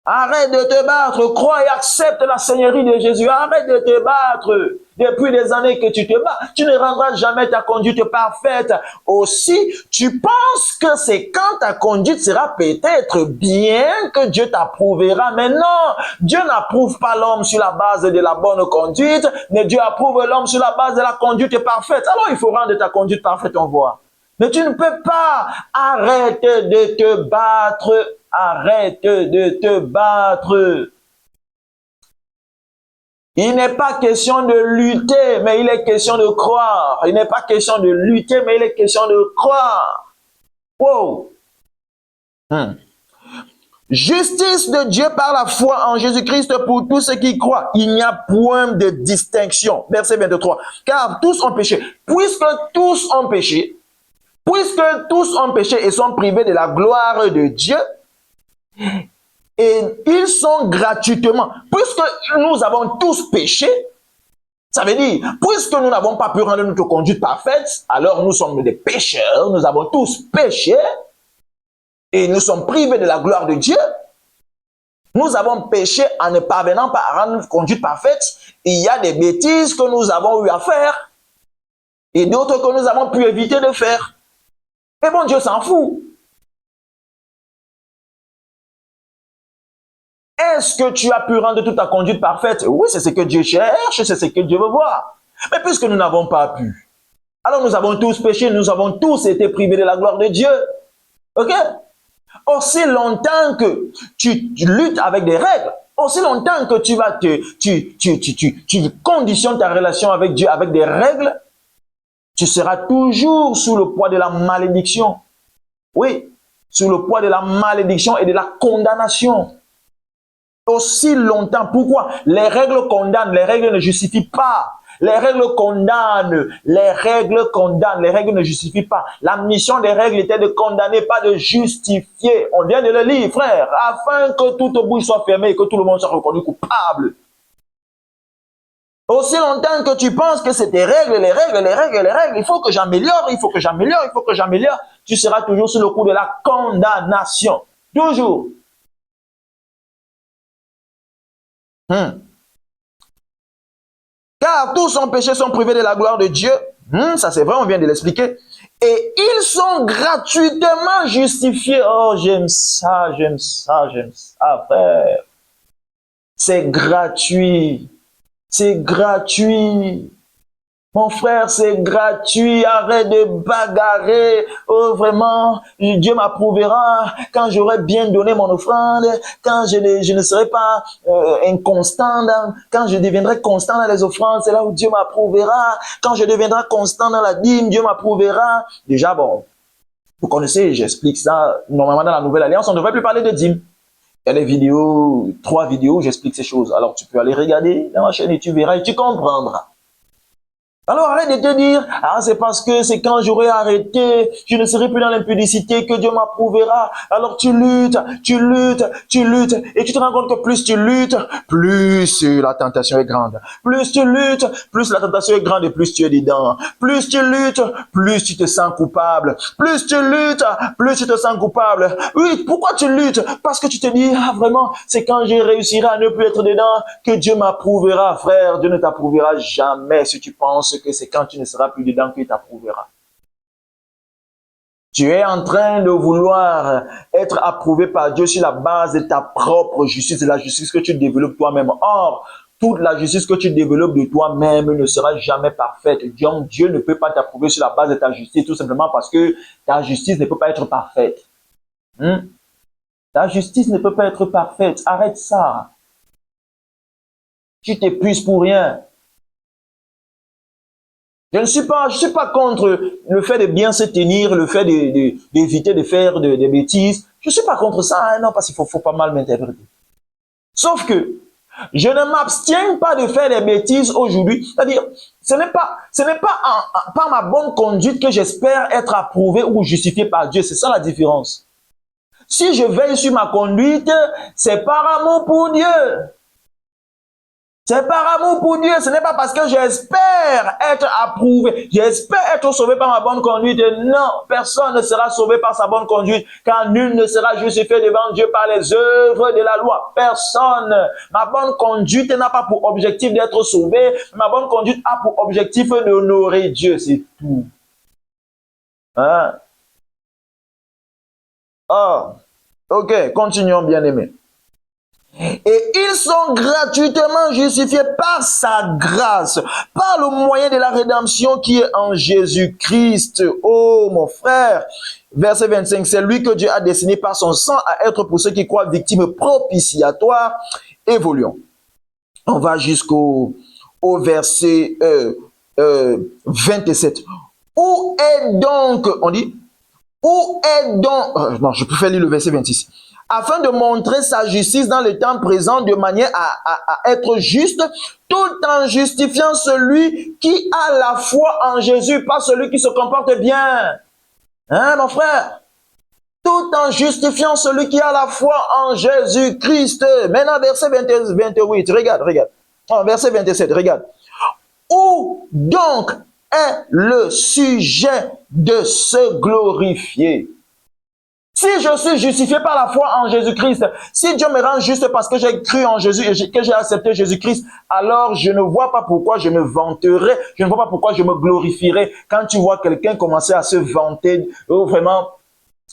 Arrête de te battre, crois et accepte la Seigneurie de Jésus. Arrête de te battre. Depuis des années que tu te bats, tu ne rendras jamais ta conduite parfaite. Aussi, tu penses que c'est quand ta conduite sera peut-être bien que Dieu t'approuvera. Mais non, Dieu n'approuve pas l'homme sur la base de la bonne conduite, mais Dieu approuve l'homme sur la base de la conduite parfaite. Alors, il faut rendre ta conduite parfaite, on voit. Mais tu ne peux pas. Arrête de te battre. Arrête de te battre. Il n'est pas question de lutter, mais il est question de croire. Il n'est pas question de lutter, mais il est question de croire. Wow. Justice de Dieu par la foi en Jésus-Christ pour tous ceux qui croient. Il n'y a point de distinction. Verset 23. Car tous ont péché. Puisque tous ont péché et sont privés de la gloire de Dieu, et ils sont gratuitement, puisque nous avons tous péché, ça veut dire, puisque nous n'avons pas pu rendre notre conduite parfaite, alors nous sommes des pécheurs, nous avons tous péché, et nous sommes privés de la gloire de Dieu. Nous avons péché en ne parvenant pas à rendre notre conduite parfaite. Il y a des bêtises que nous avons eu à faire, et d'autres que nous avons pu éviter de faire. Et bon, Dieu s'en fout. Est-ce que tu as pu rendre toute ta conduite parfaite? Oui, c'est ce que Dieu cherche, c'est ce que Dieu veut voir. Mais puisque nous n'avons pas pu, alors nous avons tous péché, nous avons tous été privés de la gloire de Dieu. Ok? Aussi longtemps que tu luttes avec des règles, aussi longtemps que tu conditionnes ta relation avec Dieu avec des règles, tu seras toujours sous le poids de la malédiction. Oui, sous le poids de la malédiction et de la condamnation. Aussi longtemps. Pourquoi? Les règles condamnent, les règles ne justifient pas. Les règles condamnent, les règles condamnent, les règles ne justifient pas. La mission des règles était de condamner, pas de justifier. On vient de le lire, frère, afin que toute bouche soit fermée et que tout le monde soit reconnu coupable. Aussi longtemps que tu penses que c'est tes règles, les règles, les règles, les règles, il faut que j'améliore, il faut que j'améliore, il faut que j'améliore, tu seras toujours sous le coup de la condamnation. Toujours. Car tous sont péchés, sont privés de la gloire de Dieu. Ça c'est vrai, on vient de l'expliquer. Et ils sont gratuitement justifiés. Oh, j'aime ça, j'aime ça, j'aime ça, frère. C'est gratuit. C'est gratuit. Mon frère, c'est gratuit. Arrête de bagarrer. Oh, vraiment, Dieu m'approuvera quand j'aurai bien donné mon offrande, quand je ne serai pas inconstant, quand je deviendrai constant dans les offrandes, c'est là où Dieu m'approuvera. Quand je deviendrai constant dans la dîme, Dieu m'approuvera. Déjà, bon, vous connaissez, j'explique ça. Normalement, dans la Nouvelle Alliance, on ne devrait plus parler de dîme. Il y a des vidéos, 3 vidéos où j'explique ces choses. Alors, tu peux aller regarder dans ma chaîne et tu verras et tu comprendras. Alors arrête de te dire, ah c'est parce que c'est quand j'aurai arrêté, je ne serai plus dans l'impudicité que Dieu m'approuvera. Alors tu luttes, tu luttes, tu luttes, et tu te rends compte que plus tu luttes, plus la tentation est grande. Plus tu luttes, plus la tentation est grande et plus tu es dedans. Plus tu luttes, plus tu te sens coupable. Plus tu luttes, plus tu te sens coupable. Oui, pourquoi tu luttes? Parce que tu te dis, ah vraiment, c'est quand je réussirai à ne plus être dedans que Dieu m'approuvera. Frère, Dieu ne t'approuvera jamais si tu penses que c'est quand tu ne seras plus dedans qu'il t'approuvera. Tu es en train de vouloir être approuvé par Dieu sur la base de ta propre justice, de la justice que tu développes toi-même. Or, toute la justice que tu développes de toi-même ne sera jamais parfaite. Donc, Dieu ne peut pas t'approuver sur la base de ta justice, tout simplement parce que ta justice ne peut pas être parfaite. Ta justice ne peut pas être parfaite. Arrête ça. Tu t'épuises pour rien. Je ne suis pas contre le fait de bien se tenir, le fait d'éviter de faire des bêtises. Je ne suis pas contre ça, hein, non, parce qu'il faut pas mal m'interpréter. Sauf que je ne m'abstiens pas de faire des bêtises aujourd'hui. C'est-à-dire, ce n'est pas par ma bonne conduite que j'espère être approuvé ou justifié par Dieu. C'est ça la différence. Si je veille sur ma conduite, c'est par amour pour Dieu. C'est par amour pour Dieu, ce n'est pas parce que j'espère être approuvé, j'espère être sauvé par ma bonne conduite. Non, personne ne sera sauvé par sa bonne conduite, car nul ne sera justifié devant Dieu par les œuvres de la loi. Personne. Ma bonne conduite n'a pas pour objectif d'être sauvé, ma bonne conduite a pour objectif d'honorer Dieu, c'est tout. Hein? Oh, ok, continuons bien aimés. Et ils sont gratuitement justifiés par sa grâce, par le moyen de la rédemption qui est en Jésus-Christ. Oh mon frère, verset 25, c'est lui que Dieu a destiné par son sang à être pour ceux qui croient victime propitiatoire. Évoluons. On va jusqu'au verset 27. Où est donc, on dit, où est donc, non, je préfère lire le verset 26. Afin de montrer sa justice dans le temps présent de manière à être juste, tout en justifiant celui qui a la foi en Jésus, pas celui qui se comporte bien. Hein, mon frère? Tout en justifiant celui qui a la foi en Jésus-Christ. Maintenant, verset 28, regarde. Oh, verset 27, regarde. Où donc est le sujet de se glorifier? Si je suis justifié par la foi en Jésus-Christ, si Dieu me rend juste parce que j'ai cru en Jésus et que j'ai accepté Jésus-Christ, alors je ne vois pas pourquoi je me vanterai, je ne vois pas pourquoi je me glorifierai. Quand tu vois quelqu'un commencer à se vanter, vraiment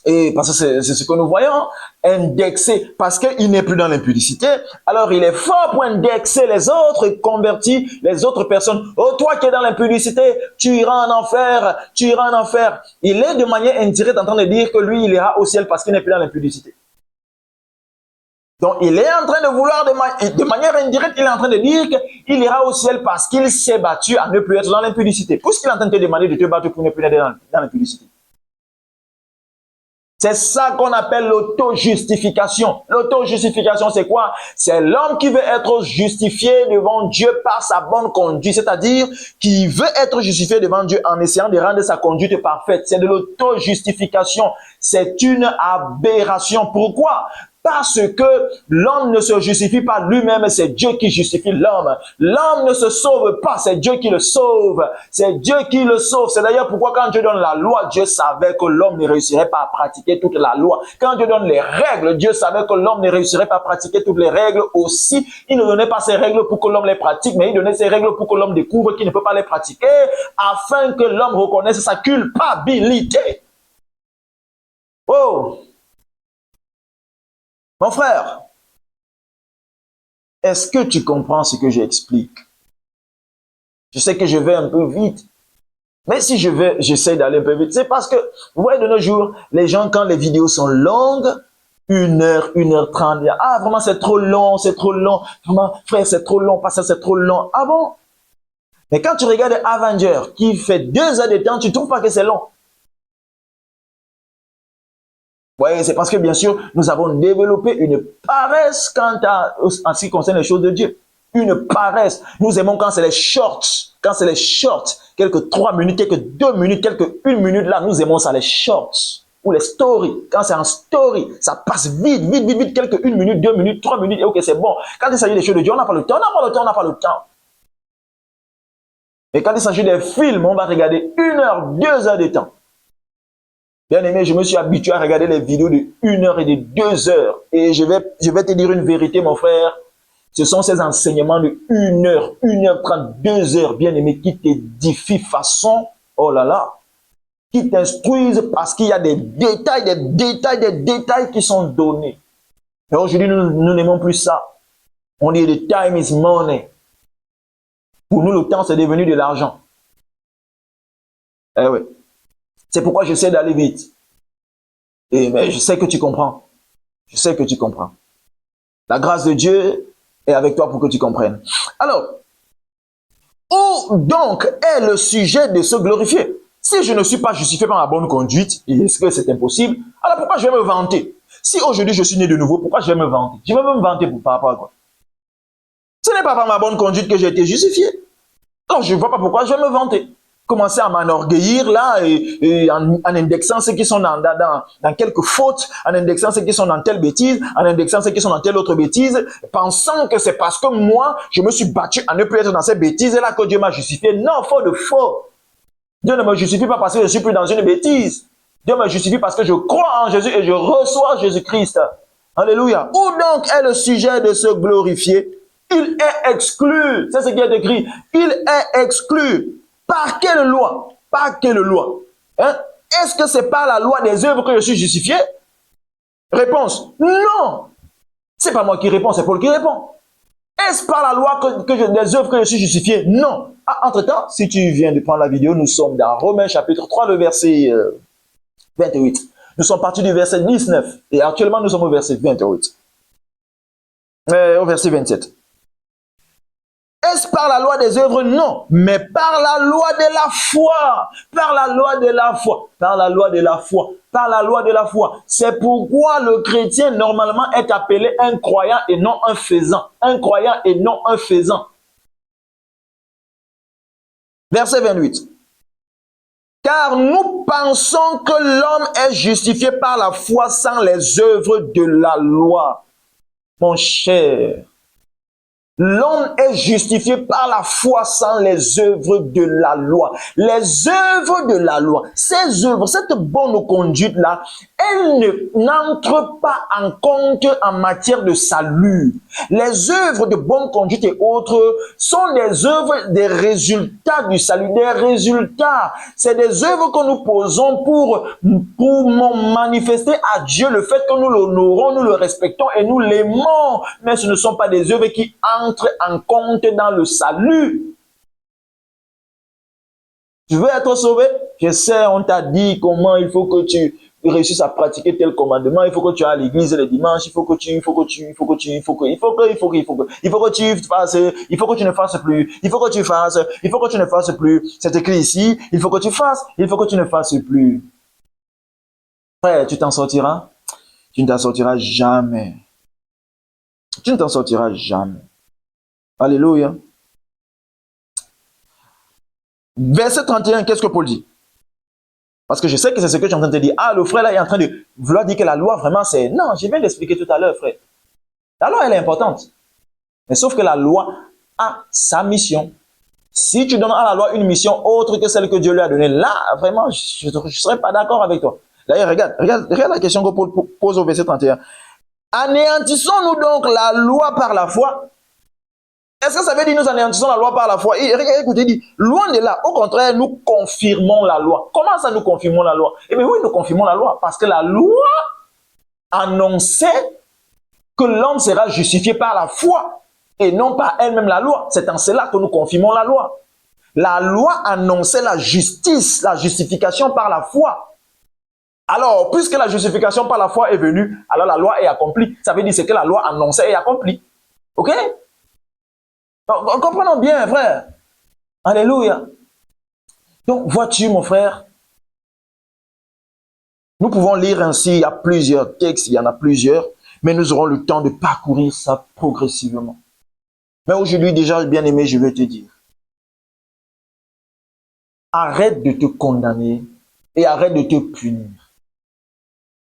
Et parce que c'est ce que nous voyons, indexé, parce qu'il n'est plus dans l'impudicité, alors il est fort pour indexer les autres et convertir les autres personnes. Oh, toi qui es dans l'impudicité, tu iras en enfer, tu iras en enfer. Il est de manière indirecte en train de dire que lui, il ira au ciel parce qu'il n'est plus dans l'impudicité. Donc, il est en train de vouloir, de manière indirecte, il est en train de dire qu'il ira au ciel parce qu'il s'est battu à ne plus être dans l'impudicité. Puisqu'il est en train de te demander de te battre pour ne plus être dans l'impudicité. C'est ça qu'on appelle l'auto-justification. L'auto-justification, c'est quoi? C'est l'homme qui veut être justifié devant Dieu par sa bonne conduite, c'est-à-dire qui veut être justifié devant Dieu en essayant de rendre sa conduite parfaite. C'est de l'auto-justification. C'est une aberration. Pourquoi? Parce que l'homme ne se justifie pas lui-même, c'est Dieu qui justifie l'homme. L'homme ne se sauve pas, c'est Dieu qui le sauve. C'est Dieu qui le sauve. C'est d'ailleurs pourquoi quand Dieu donne la loi, Dieu savait que l'homme ne réussirait pas à pratiquer toute la loi. Quand Dieu donne les règles, Dieu savait que l'homme ne réussirait pas à pratiquer toutes les règles aussi. Il ne donnait pas ces règles pour que l'homme les pratique, mais il donnait ces règles pour que l'homme découvre qu'il ne peut pas les pratiquer, afin que l'homme reconnaisse sa culpabilité. Oh! Mon frère, est-ce que tu comprends ce que j'explique? Je sais que je vais un peu vite, mais si j'essaie d'aller un peu vite, c'est parce que, vous voyez, de nos jours, les gens, quand les vidéos sont longues, 1 heure 30, ah, vraiment, c'est trop long, vraiment, frère, c'est trop long, parce que c'est trop long. Ah bon? Mais quand tu regardes Avenger, qui fait 2 heures de temps, tu ne trouves pas que c'est long? Oui, c'est parce que bien sûr, nous avons développé une paresse en ce qui concerne les choses de Dieu. Une paresse. Nous aimons quand c'est les shorts. Quand c'est les shorts, quelques 3 minutes, quelques 2 minutes, quelques 1 minute, là, nous aimons ça, les shorts. Ou les stories. Quand c'est en story, ça passe vite, vite, vite, vite, quelques 1 minute, 2 minutes, 3 minutes, et ok, c'est bon. Quand il s'agit des choses de Dieu, on n'a pas le temps, on n'a pas le temps. Mais quand il s'agit des films, on va regarder 1 heure, 2 heures de temps. Bien aimé, je me suis habitué à regarder les vidéos de 1 heure et de 2 heures. Et je vais te dire une vérité, mon frère. Ce sont ces enseignements de 1 heure, 1 heure 30, 2 heures, bien aimé, qui t'édifient façon, oh là là, qui t'instruisent parce qu'il y a des détails qui sont donnés. Et aujourd'hui, nous n'aimons plus ça. On dit the time is money. Pour nous, le temps, c'est devenu de l'argent. Eh oui. C'est pourquoi j'essaie d'aller vite. Mais je sais que tu comprends. Je sais que tu comprends. La grâce de Dieu est avec toi pour que tu comprennes. Alors, où donc est le sujet de se glorifier? Si je ne suis pas justifié par ma bonne conduite, est-ce que c'est impossible? Alors pourquoi je vais me vanter? Si aujourd'hui je suis né de nouveau, pourquoi je vais me vanter? Je vais me vanter par rapport à quoi? Ce n'est pas par ma bonne conduite que j'ai été justifié. Donc je ne vois pas pourquoi je vais me vanter. Commencer à m'enorgueillir là et en indexant ceux qui sont dans quelques fautes, en indexant ceux qui sont dans telle bêtise, en indexant ceux qui sont dans telle autre bêtise, pensant que c'est parce que moi, je me suis battu à ne plus être dans ces bêtises-là que Dieu m'a justifié. Non, faux de faux. Dieu ne me justifie pas parce que je suis plus dans une bêtise. Dieu me justifie parce que je crois en Jésus et je reçois Jésus-Christ. Alléluia. Où donc est le sujet de se glorifier? Il est exclu. C'est ce qui est écrit. Il est exclu. Par quelle loi? Par quelle loi? Hein? Est-ce que c'est par la loi des œuvres que je suis justifié? Réponse, non. C'est pas moi qui réponds, c'est Paul qui répond. Est-ce par la loi des œuvres que je suis justifié? Non. Ah, entre-temps, si tu viens de prendre la vidéo, nous sommes dans Romains chapitre 3, le verset 28. Nous sommes partis du verset 19 et actuellement nous sommes au verset 28. Au verset 27. Est-ce par la loi des œuvres? Non, mais par la loi de la foi. Par la loi de la foi. Par la loi de la foi. Par la loi de la foi. C'est pourquoi le chrétien normalement est appelé un croyant et non un faisant. Un croyant et non un faisant. Verset 28. Car nous pensons que l'homme est justifié par la foi sans les œuvres de la loi. Mon cher, l'homme est justifié par la foi sans les œuvres de la loi. Les œuvres de la loi, ces œuvres, cette bonne conduite-là n'entrent pas en compte en matière de salut. Les œuvres de bonne conduite et autres sont des œuvres des résultats du salut, des résultats. C'est des œuvres que nous posons pour manifester à Dieu le fait que nous l'honorons, nous le respectons et nous l'aimons. Mais ce ne sont pas des œuvres qui entrent en compte dans le salut. Tu veux être sauvé? Je sais, on t'a dit comment il faut que tu réussisses à pratiquer tel commandement, il faut que tu ailles à l'église le dimanche, il faut que tu ne fasses plus, il faut que tu ne fasses plus. C'est écrit ici, il faut que tu fasses, il faut que tu ne fasses plus. Frère, tu t'en sortiras? Tu ne t'en sortiras jamais. Tu ne t'en sortiras jamais. Alléluia. Verset 31, qu'est-ce que Paul dit? Parce que je sais que c'est ce que tu es en train de te dire. Ah, le frère là est en train de vouloir dire que la loi vraiment c'est... Non, je viens d'expliquer tout à l'heure, frère. La loi, elle est importante. Mais sauf que la loi a sa mission. Si tu donnes à la loi une mission autre que celle que Dieu lui a donnée, là, vraiment, je ne serais pas d'accord avec toi. D'ailleurs, regarde la question que Paul pose au verset 31. Anéantissons-nous donc la loi par la foi? Est-ce que ça veut dire nous anéantissons la loi par la foi? Écoutez, il dit, loin de là, au contraire, nous confirmons la loi. Comment ça nous confirmons la loi? Eh bien oui, nous confirmons la loi, parce que la loi annonçait que l'homme sera justifié par la foi, et non par elle-même la loi. C'est en cela que nous confirmons la loi. La loi annonçait la justice, la justification par la foi. Alors, puisque la justification par la foi est venue, alors la loi est accomplie. Ça veut dire ce que la loi annonçait est accompli. Ok? Comprenons bien, frère. Alléluia. Donc, vois-tu, mon frère, nous pouvons lire ainsi, il y a plusieurs textes, il y en a plusieurs, mais nous aurons le temps de parcourir ça progressivement. Mais aujourd'hui, déjà, bien aimé, je vais te dire, arrête de te condamner et arrête de te punir.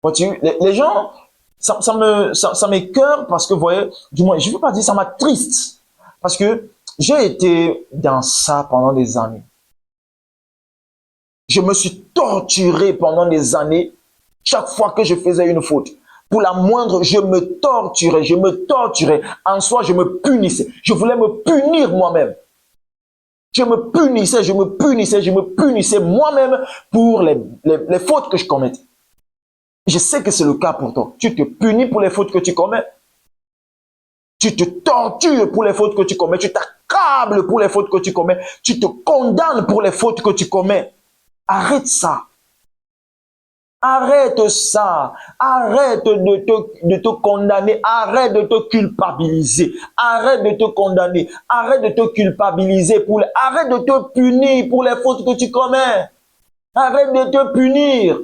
Vois-tu, les gens, ça m'écoeure parce que, vous voyez, du moins, je ne veux pas dire ça m'attriste. Parce que j'ai été dans ça pendant des années. Je me suis torturé pendant des années chaque fois que je faisais une faute. Pour la moindre, je me torturais. En soi, je me punissais. Je voulais me punir moi-même. Je me punissais moi-même pour les fautes que je commettais. Je sais que c'est le cas pour toi. Tu te punis pour les fautes que tu commets. Tu te tortures pour les fautes que tu commets. Tu t'accables pour les fautes que tu commets. Tu te condamnes pour les fautes que tu commets. Arrête ça. Arrête ça. Arrête de te condamner. Arrête de te culpabiliser. Arrête de te condamner. Arrête de te culpabiliser. Arrête de te punir pour les fautes que tu commets. Arrête de te punir.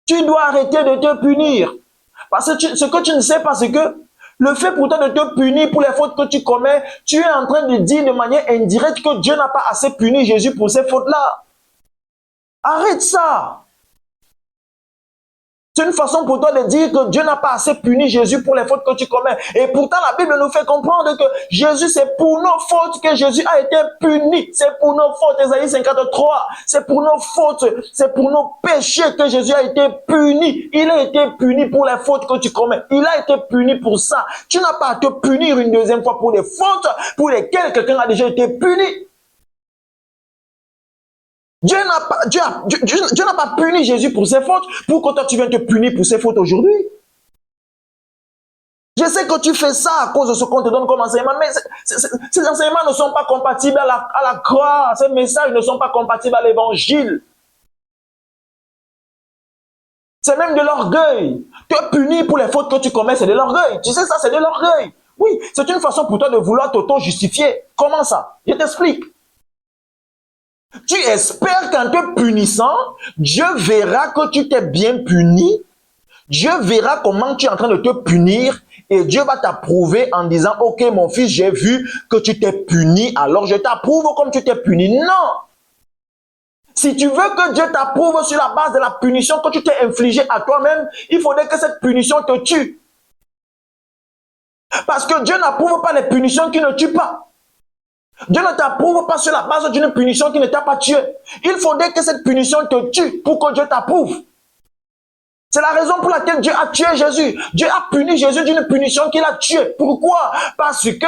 Tu dois arrêter de te punir. Parce que ce que tu ne sais pas, c'est que le fait pour toi de te punir pour les fautes que tu commets, tu es en train de dire de manière indirecte que Dieu n'a pas assez puni Jésus pour ces fautes-là. Arrête ça. C'est une façon pour toi de dire que Dieu n'a pas assez puni Jésus pour les fautes que tu commets. Et pourtant, la Bible nous fait comprendre que Jésus, c'est pour nos fautes que Jésus a été puni. C'est pour nos fautes, Ésaïe 53. C'est pour nos fautes, c'est pour nos péchés que Jésus a été puni. Il a été puni pour les fautes que tu commets. Il a été puni pour ça. Tu n'as pas à te punir une deuxième fois pour des fautes pour lesquelles quelqu'un a déjà été puni. Dieu n'a pas puni Jésus pour ses fautes. Pourquoi toi tu viens te punir pour ses fautes aujourd'hui? Je sais que tu fais ça à cause de ce qu'on te donne comme enseignement, mais ces enseignements ne sont pas compatibles à la croix. Ces messages ne sont pas compatibles à l'évangile. C'est même de l'orgueil. Te punir pour les fautes que tu commets, c'est de l'orgueil. Tu sais ça, c'est de l'orgueil. Oui, c'est une façon pour toi de vouloir t'auto-justifier. Comment ça? Je t'explique. Tu espères qu'en te punissant, Dieu verra que tu t'es bien puni. Dieu verra comment tu es en train de te punir et Dieu va t'approuver en disant « Ok, mon fils, j'ai vu que tu t'es puni, alors je t'approuve comme tu t'es puni. » Non! Si tu veux que Dieu t'approuve sur la base de la punition que tu t'es infligée à toi-même, il faudrait que cette punition te tue. Parce que Dieu n'approuve pas les punitions qui ne tuent pas. Dieu ne t'approuve pas sur la base d'une punition qui ne t'a pas tué. Il faudrait que cette punition te tue pour que Dieu t'approuve. C'est la raison pour laquelle Dieu a tué Jésus. Dieu a puni Jésus d'une punition qu'il a tué. Pourquoi? Parce que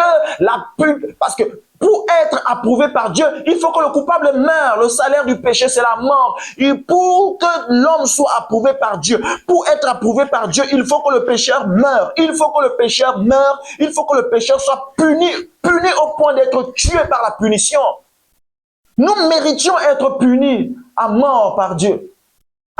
pour être approuvé par Dieu, il faut que le coupable meure. Le salaire du péché, c'est la mort. Et pour que l'homme soit approuvé par Dieu, pour être approuvé par Dieu, il faut que le pécheur meure. Il faut que le pécheur meure. Il faut que le pécheur soit puni au point d'être tué par la punition. Nous méritions être punis à mort par Dieu.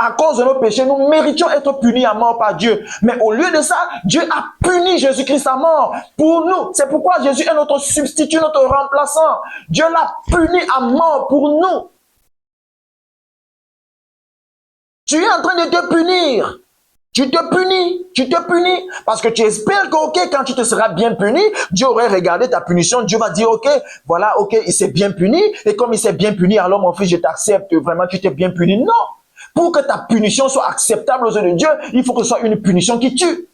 À cause de nos péchés, nous méritions être punis à mort par Dieu. Mais au lieu de ça, Dieu a puni Jésus-Christ à mort pour nous. C'est pourquoi Jésus est notre substitut, notre remplaçant. Dieu l'a puni à mort pour nous. Tu es en train de te punir. Tu te punis, parce que tu espères que, ok, quand tu te seras bien puni, Dieu aurait regardé ta punition, Dieu va dire, ok, voilà, ok, il s'est bien puni, et comme il s'est bien puni, alors mon fils, je t'accepte, vraiment, tu t'es bien puni. Non! Pour que ta punition soit acceptable aux yeux de Dieu, il faut que ce soit une punition qui tue.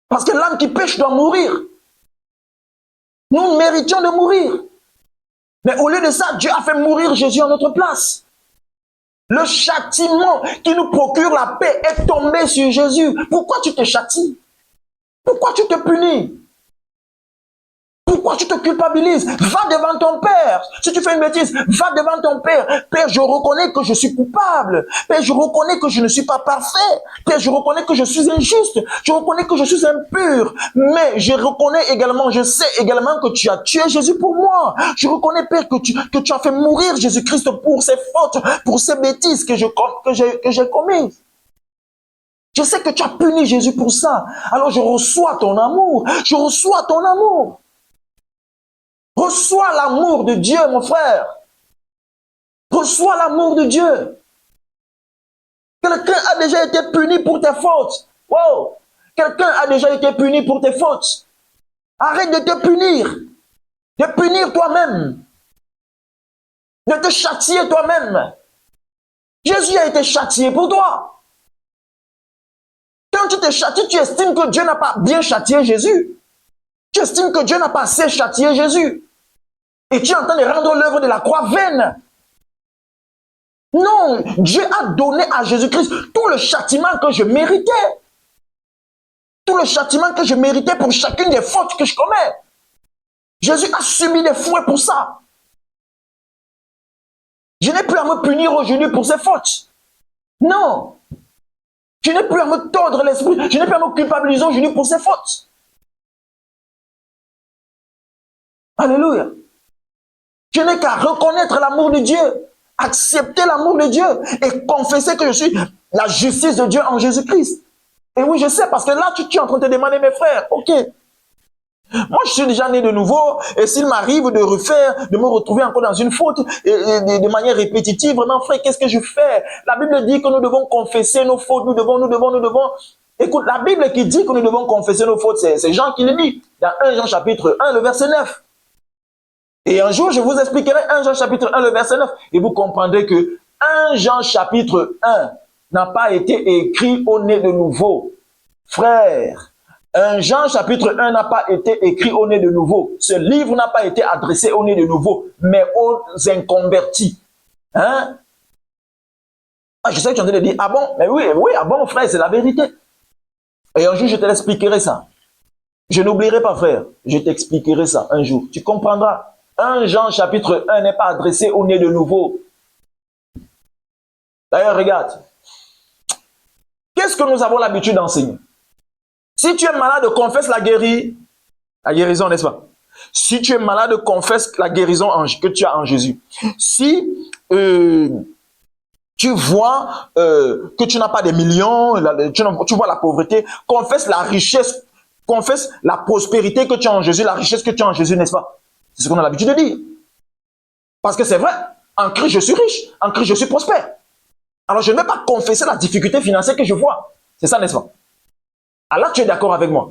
Parce que l'âme qui pêche doit mourir. Nous méritions de mourir. Mais au lieu de ça, Dieu a fait mourir Jésus en notre place. Le châtiment qui nous procure la paix est tombé sur Jésus. Pourquoi tu te châties? Pourquoi tu te punis? Pourquoi tu te culpabilises? Va devant ton Père. Si tu fais une bêtise, va devant ton Père. Père, je reconnais que je suis coupable. Père, je reconnais que je ne suis pas parfait. Père, je reconnais que je suis injuste. Je reconnais que je suis impur. Mais je reconnais également, je sais également que tu as tué Jésus pour moi. Je reconnais, Père, que tu as fait mourir Jésus-Christ pour ses fautes, pour ses bêtises que j'ai commises. Je sais que tu as puni Jésus pour ça. Alors je reçois ton amour. Je reçois ton amour. Reçois l'amour de Dieu, mon frère. Reçois l'amour de Dieu. Quelqu'un a déjà été puni pour tes fautes. Wow. Quelqu'un a déjà été puni pour tes fautes. Arrête de te punir. De punir toi-même. De te châtier toi-même. Jésus a été châtié pour toi. Quand tu te châties, tu estimes que Dieu n'a pas bien châtié Jésus. Tu estimes que Dieu n'a pas assez châtié Jésus. Et tu es en train de rendre l'œuvre de la croix vaine. Non, Dieu a donné à Jésus-Christ tout le châtiment que je méritais. Tout le châtiment que je méritais pour chacune des fautes que je commets. Jésus a subi des fouets pour ça. Je n'ai plus à me punir aujourd'hui pour ces fautes. Non. Je n'ai plus à me tordre l'esprit. Je n'ai plus à me culpabiliser aujourd'hui pour ces fautes. Alléluia. Je n'ai qu'à reconnaître l'amour de Dieu, accepter l'amour de Dieu et confesser que je suis la justice de Dieu en Jésus-Christ. Et oui, je sais, parce que là, tu es en train de te demander, mes frères, ok, moi, je suis déjà né de nouveau, et s'il m'arrive de me retrouver encore dans une faute, de manière répétitive, vraiment, frère, qu'est-ce que je fais? La Bible dit que nous devons confesser nos fautes, nous devons. Écoute, la Bible qui dit que nous devons confesser nos fautes, c'est Jean qui le dit, dans 1 Jean chapitre 1, le verset 9. Et un jour, je vous expliquerai 1 Jean chapitre 1, le verset 9, et vous comprendrez que 1 Jean chapitre 1 n'a pas été écrit au nez de nouveau. Frère, 1 Jean chapitre 1 n'a pas été écrit au nez de nouveau. Ce livre n'a pas été adressé au nez de nouveau, mais aux inconvertis. Hein? Ah, je sais que tu es en train de dire, ah bon? Mais oui, ah bon, frère, c'est la vérité. Et un jour, je te l'expliquerai ça. Je n'oublierai pas, frère. Je t'expliquerai ça un jour. Tu comprendras. 1 Jean chapitre 1 n'est pas adressé au nez de nouveau. D'ailleurs, regarde. Qu'est-ce que nous avons l'habitude d'enseigner? Si tu es malade, confesse la guérison, n'est-ce pas? Si tu es malade, confesse la guérison que tu as en Jésus. Si tu vois que tu n'as pas des millions, tu vois la pauvreté, confesse la richesse, confesse la prospérité que tu as en Jésus, la richesse que tu as en Jésus, n'est-ce pas? C'est ce qu'on a l'habitude de dire. Parce que c'est vrai, en Christ je suis riche, en Christ je suis prospère. Alors je ne vais pas confesser la difficulté financière que je vois. C'est ça, n'est-ce pas? Alors tu es d'accord avec moi.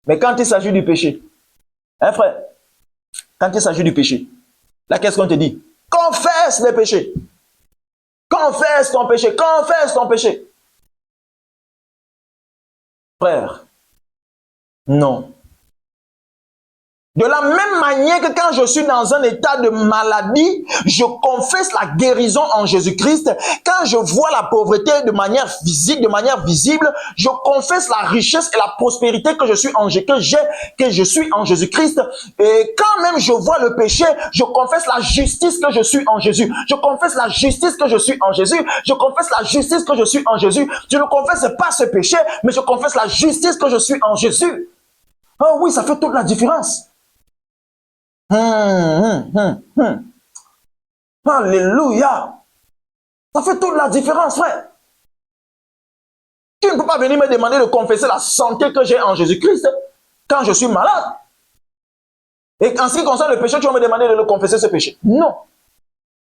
Mais quand il s'agit du péché, hein frère, quand il s'agit du péché, là qu'est-ce qu'on te dit? Confesse les péchés. Confesse ton péché, confesse ton péché. Frère, non. De la même manière que quand je suis dans un état de maladie, je confesse la guérison en Jésus-Christ. Quand je vois la pauvreté de manière physique, de manière visible, je confesse la richesse et la prospérité que je suis en Jésus-Christ. Et quand même je vois le péché, je confesse la justice que je suis en Jésus. Je confesse la justice que je suis en Jésus. Je confesse la justice que je suis en Jésus. Je ne confesse pas ce péché, mais je confesse la justice que je suis en Jésus. Oh oui, ça fait toute la différence. Alléluia. Ça fait toute la différence, frère. Tu ne peux pas venir me demander de confesser la santé que j'ai en Jésus-Christ quand je suis malade. Et en ce qui concerne le péché, tu vas me demander de le confesser ce péché. Non.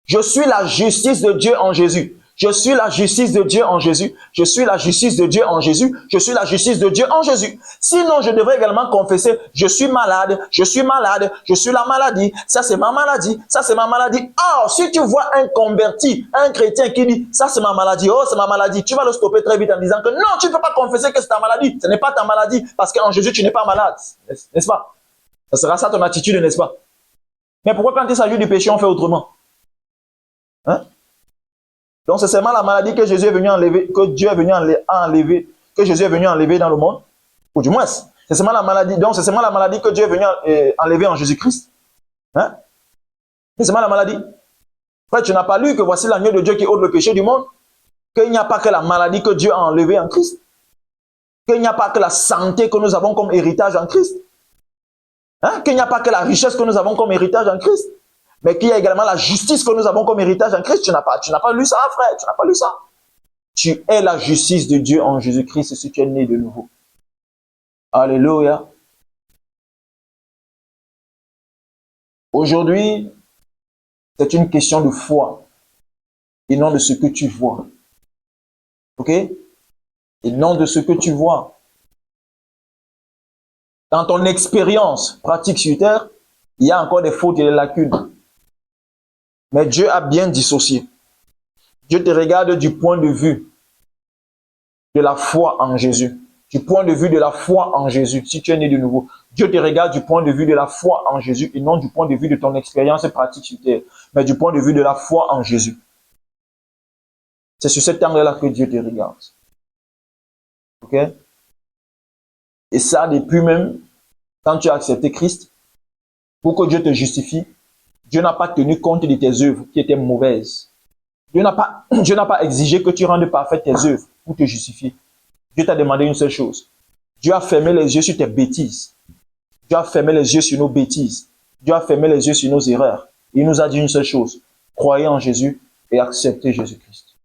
Je suis la justice de Dieu en Jésus. Je suis la justice de Dieu en Jésus. Je suis la justice de Dieu en Jésus. Je suis la justice de Dieu en Jésus. Sinon, je devrais également confesser, je suis malade, je suis malade, je suis la maladie. Ça, c'est ma maladie. Ça, c'est ma maladie. Or, si tu vois un converti, un chrétien qui dit, ça, c'est ma maladie. Oh, c'est ma maladie. Tu vas le stopper très vite en disant que non, tu ne peux pas confesser que c'est ta maladie. Ce n'est pas ta maladie parce qu'en Jésus, tu n'es pas malade. N'est-ce pas? Ça sera ça ton attitude, n'est-ce pas? Mais pourquoi quand il s'agit du péché, on fait autrement? Hein? Donc c'est seulement la maladie que Jésus est venu enlever, que Dieu est venu enlever, que Jésus est venu enlever dans le monde, ou du moins, c'est seulement la maladie. Donc c'est seulement la maladie que Dieu est venu enlever en Jésus-Christ. Hein? C'est seulement la maladie. Frère, tu n'as pas lu que voici l'agneau de Dieu qui ôte le péché du monde, qu'il n'y a pas que la maladie que Dieu a enlevée en Christ, qu'il n'y a pas que la santé que nous avons comme héritage en Christ, hein? Qu'il n'y a pas que la richesse que nous avons comme héritage en Christ, mais qu'il y a également la justice que nous avons comme héritage en Christ. Tu n'as pas lu ça, frère, tu n'as pas lu ça. Tu es la justice de Dieu en Jésus-Christ si tu es né de nouveau. Alléluia. Aujourd'hui, c'est une question de foi et non de ce que tu vois. Ok? Et non de ce que tu vois. Dans ton expérience pratique sur terre, il y a encore des fautes et des lacunes. Mais Dieu a bien dissocié. Dieu te regarde du point de vue de la foi en Jésus. Du point de vue de la foi en Jésus, si tu es né de nouveau. Dieu te regarde du point de vue de la foi en Jésus et non du point de vue de ton expérience pratique sur terre, mais du point de vue de la foi en Jésus. C'est sur cet angle-là que Dieu te regarde. Ok? Et ça, depuis même quand tu as accepté Christ, pour que Dieu te justifie, Dieu n'a pas tenu compte de tes œuvres qui étaient mauvaises. Dieu n'a pas exigé que tu rendes parfaites tes œuvres pour te justifier. Dieu t'a demandé une seule chose. Dieu a fermé les yeux sur tes bêtises. Dieu a fermé les yeux sur nos bêtises. Dieu a fermé les yeux sur nos erreurs. Il nous a dit une seule chose. Croyez en Jésus et acceptez Jésus-Christ.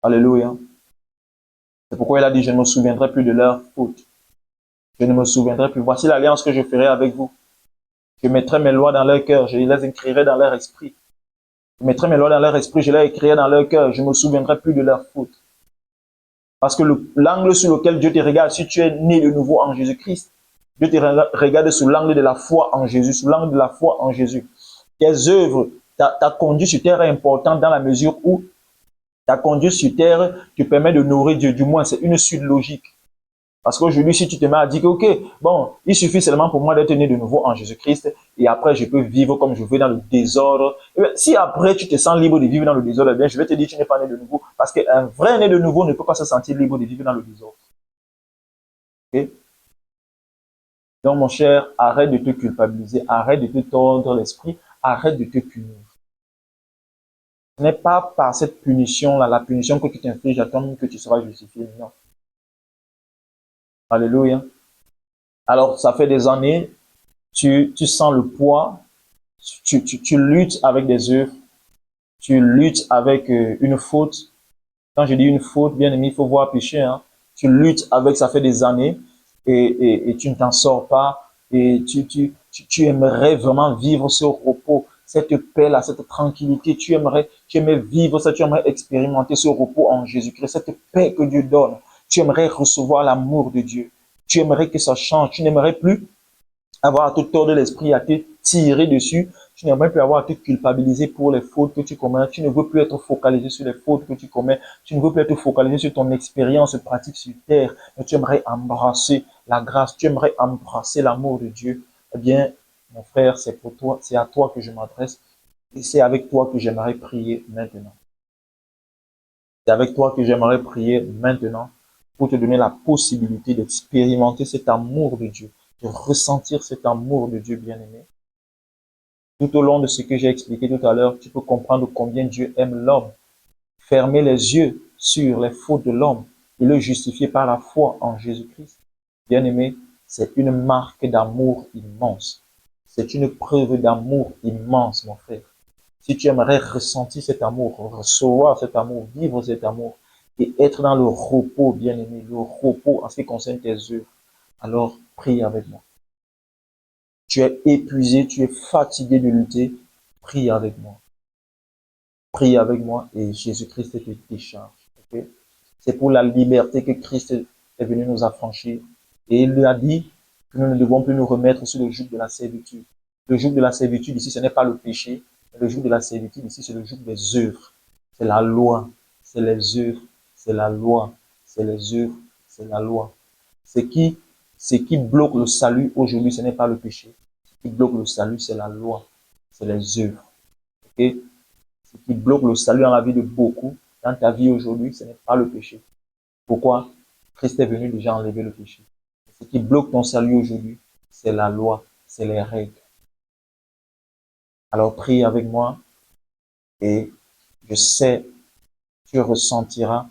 Alléluia. C'est pourquoi il a dit, je ne me souviendrai plus de leurs fautes. Je ne me souviendrai plus. Voici l'alliance que je ferai avec vous. Je mettrai mes lois dans leur cœur. Je les écrirai dans leur esprit. Je mettrai mes lois dans leur esprit. Je les écrirai dans leur cœur. Je ne me souviendrai plus de leurs fautes. Parce que l'angle sur lequel Dieu te regarde, si tu es né de nouveau en Jésus-Christ, Dieu te regarde sous l'angle de la foi en Jésus, sous l'angle de la foi en Jésus. Tes œuvres, ta conduite sur terre est importante dans la mesure où ta conduite sur terre te permet de nourrir Dieu. Du moins, c'est une suite logique. Parce qu'aujourd'hui, si tu te mets à dire que, ok, bon, il suffit seulement pour moi d'être né de nouveau en Jésus-Christ et après, je peux vivre comme je veux dans le désordre. Et bien, si après, tu te sens libre de vivre dans le désordre, eh bien, je vais te dire que tu n'es pas né de nouveau. Parce qu'un vrai né de nouveau ne peut pas se sentir libre de vivre dans le désordre. Ok? Donc, mon cher, arrête de te culpabiliser, arrête de te tordre l'esprit, arrête de te punir. Ce n'est pas par cette punition-là, la punition que tu t'infliges à toi-même que tu seras justifié. Non. Alléluia. Alors, ça fait des années, tu sens le poids, tu luttes avec des œuvres, tu luttes avec une faute. Quand je dis une faute, bien aimé, il faut voir péché. Hein. Tu luttes avec, ça fait des années, et tu ne t'en sors pas, et tu aimerais vraiment vivre ce repos, cette paix-là, cette tranquillité. Tu aimais vivre ça, tu aimerais expérimenter ce repos en Jésus-Christ, cette paix que Dieu donne. Tu aimerais recevoir l'amour de Dieu. Tu aimerais que ça change. Tu n'aimerais plus avoir à te tordre l'esprit, à te tirer dessus. Tu n'aimerais plus avoir à te culpabiliser pour les fautes que tu commets. Tu ne veux plus être focalisé sur les fautes que tu commets. Tu ne veux plus être focalisé sur ton expérience pratique sur terre. Mais tu aimerais embrasser la grâce. Tu aimerais embrasser l'amour de Dieu. eh bien, mon frère, c'est pour toi, c'est à toi que je m'adresse et c'est avec toi que j'aimerais prier maintenant. C'est avec toi que j'aimerais prier maintenant pour te donner la possibilité d'expérimenter cet amour de Dieu, de ressentir cet amour de Dieu bien-aimé. Tout au long de ce que j'ai expliqué tout à l'heure, tu peux comprendre combien Dieu aime l'homme. Fermer les yeux sur les fautes de l'homme et le justifier par la foi en Jésus-Christ. Bien-aimé, c'est une marque d'amour immense. C'est une preuve d'amour immense, mon frère. Si tu aimerais ressentir cet amour, recevoir cet amour, vivre cet amour et être dans le repos, bien-aimé, le repos en ce qui concerne tes œuvres, alors prie avec moi. Tu es épuisé, tu es fatigué de lutter, prie avec moi. Prie avec moi et Jésus-Christ te décharge. Okay? C'est pour la liberté que Christ est venu nous affranchir. Et il a dit que nous ne devons plus nous remettre sur le joug de la servitude. Le joug de la servitude ici, ce n'est pas le péché. Le joug de la servitude ici, c'est le joug des œuvres. C'est la loi. C'est les œuvres. C'est la loi. C'est les œuvres. C'est la loi. Ce qui bloque le salut aujourd'hui, ce n'est pas le péché. Ce qui bloque le salut, c'est la loi. C'est les œuvres. Okay? Ce qui bloque le salut dans la vie de beaucoup, dans ta vie aujourd'hui, ce n'est pas le péché. Pourquoi? Christ est venu déjà enlever le péché. Ce qui bloque ton salut aujourd'hui, c'est la loi, c'est les règles. Alors prie avec moi et je sais, tu ressentiras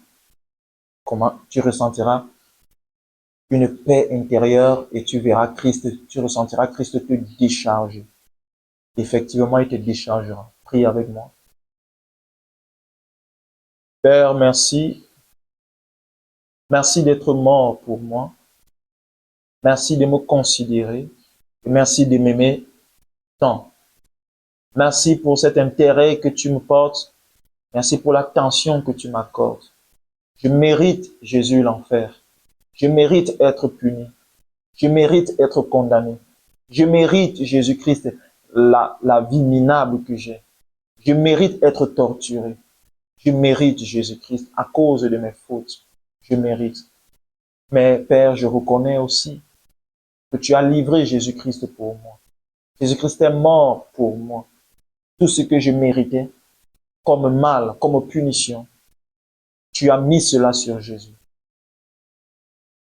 une paix intérieure et tu verras Christ, tu ressentiras Christ te décharger. Effectivement, il te déchargera. Prie avec moi. Père, merci. Merci d'être mort pour moi. Merci de me considérer. Et merci de m'aimer tant. Merci pour cet intérêt que tu me portes. Merci pour l'attention que tu m'accordes. Je mérite, Jésus, l'enfer. Je mérite être puni. Je mérite être condamné. Je mérite, Jésus-Christ, la vie minable que j'ai. Je mérite être torturé. Je mérite, Jésus-Christ, à cause de mes fautes. Je mérite. Mais Père, je reconnais aussi que tu as livré Jésus-Christ pour moi. Jésus-Christ est mort pour moi. Tout ce que je méritais, comme mal, comme punition, tu as mis cela sur Jésus.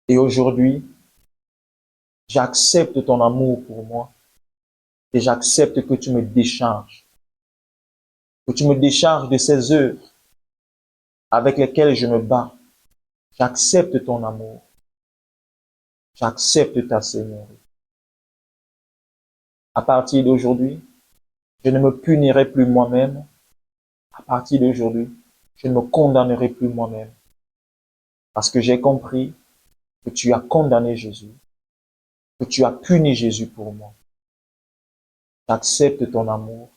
Et aujourd'hui, j'accepte ton amour pour moi et j'accepte que tu me décharges. Que tu me décharges de ces œuvres avec lesquelles je me bats. J'accepte ton amour. J'accepte ta Seigneurie. À partir d'aujourd'hui, je ne me punirai plus moi-même. À partir d'aujourd'hui, je ne me condamnerai plus moi-même. Parce que j'ai compris que tu as condamné Jésus, que tu as puni Jésus pour moi. J'accepte ton amour.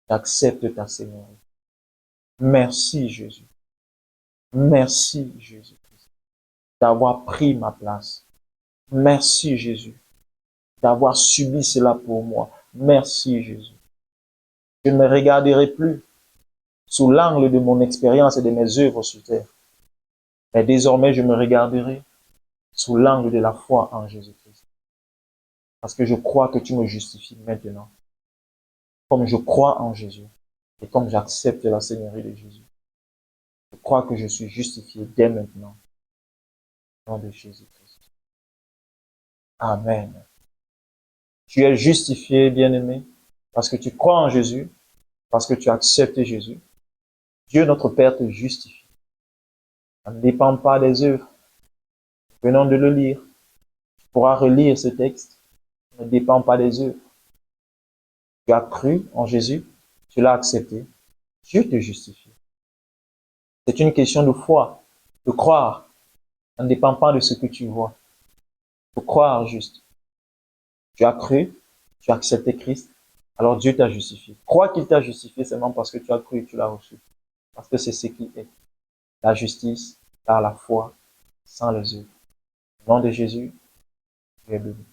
J'accepte ta Seigneurie. Merci Jésus. Merci Jésus d'avoir pris ma place. Merci Jésus d'avoir subi cela pour moi. Merci Jésus. Je ne me regarderai plus sous l'angle de mon expérience et de mes œuvres sur terre. Mais désormais, je me regarderai sous l'angle de la foi en Jésus-Christ. Parce que je crois que tu me justifies maintenant. Comme je crois en Jésus et comme j'accepte la Seigneurie de Jésus. Je crois que je suis justifié dès maintenant. Au nom de Jésus-Christ. Amen. Tu es justifié, bien-aimé, parce que tu crois en Jésus, parce que tu acceptes Jésus. Dieu, notre Père, te justifie. Ça ne dépend pas des œuvres. Venons de le lire. Tu pourras relire ce texte. Ça ne dépend pas des œuvres. Tu as cru en Jésus, tu l'as accepté. Dieu te justifie. C'est une question de foi, de croire. Ça ne dépend pas de ce que tu vois. Il faut croire juste. Tu as cru, tu as accepté Christ, alors Dieu t'a justifié. Crois qu'il t'a justifié seulement parce que tu as cru et tu l'as reçu. Parce que c'est ce qui est. La justice par la foi, sans les œuvres. Au nom de Jésus, tu es béni.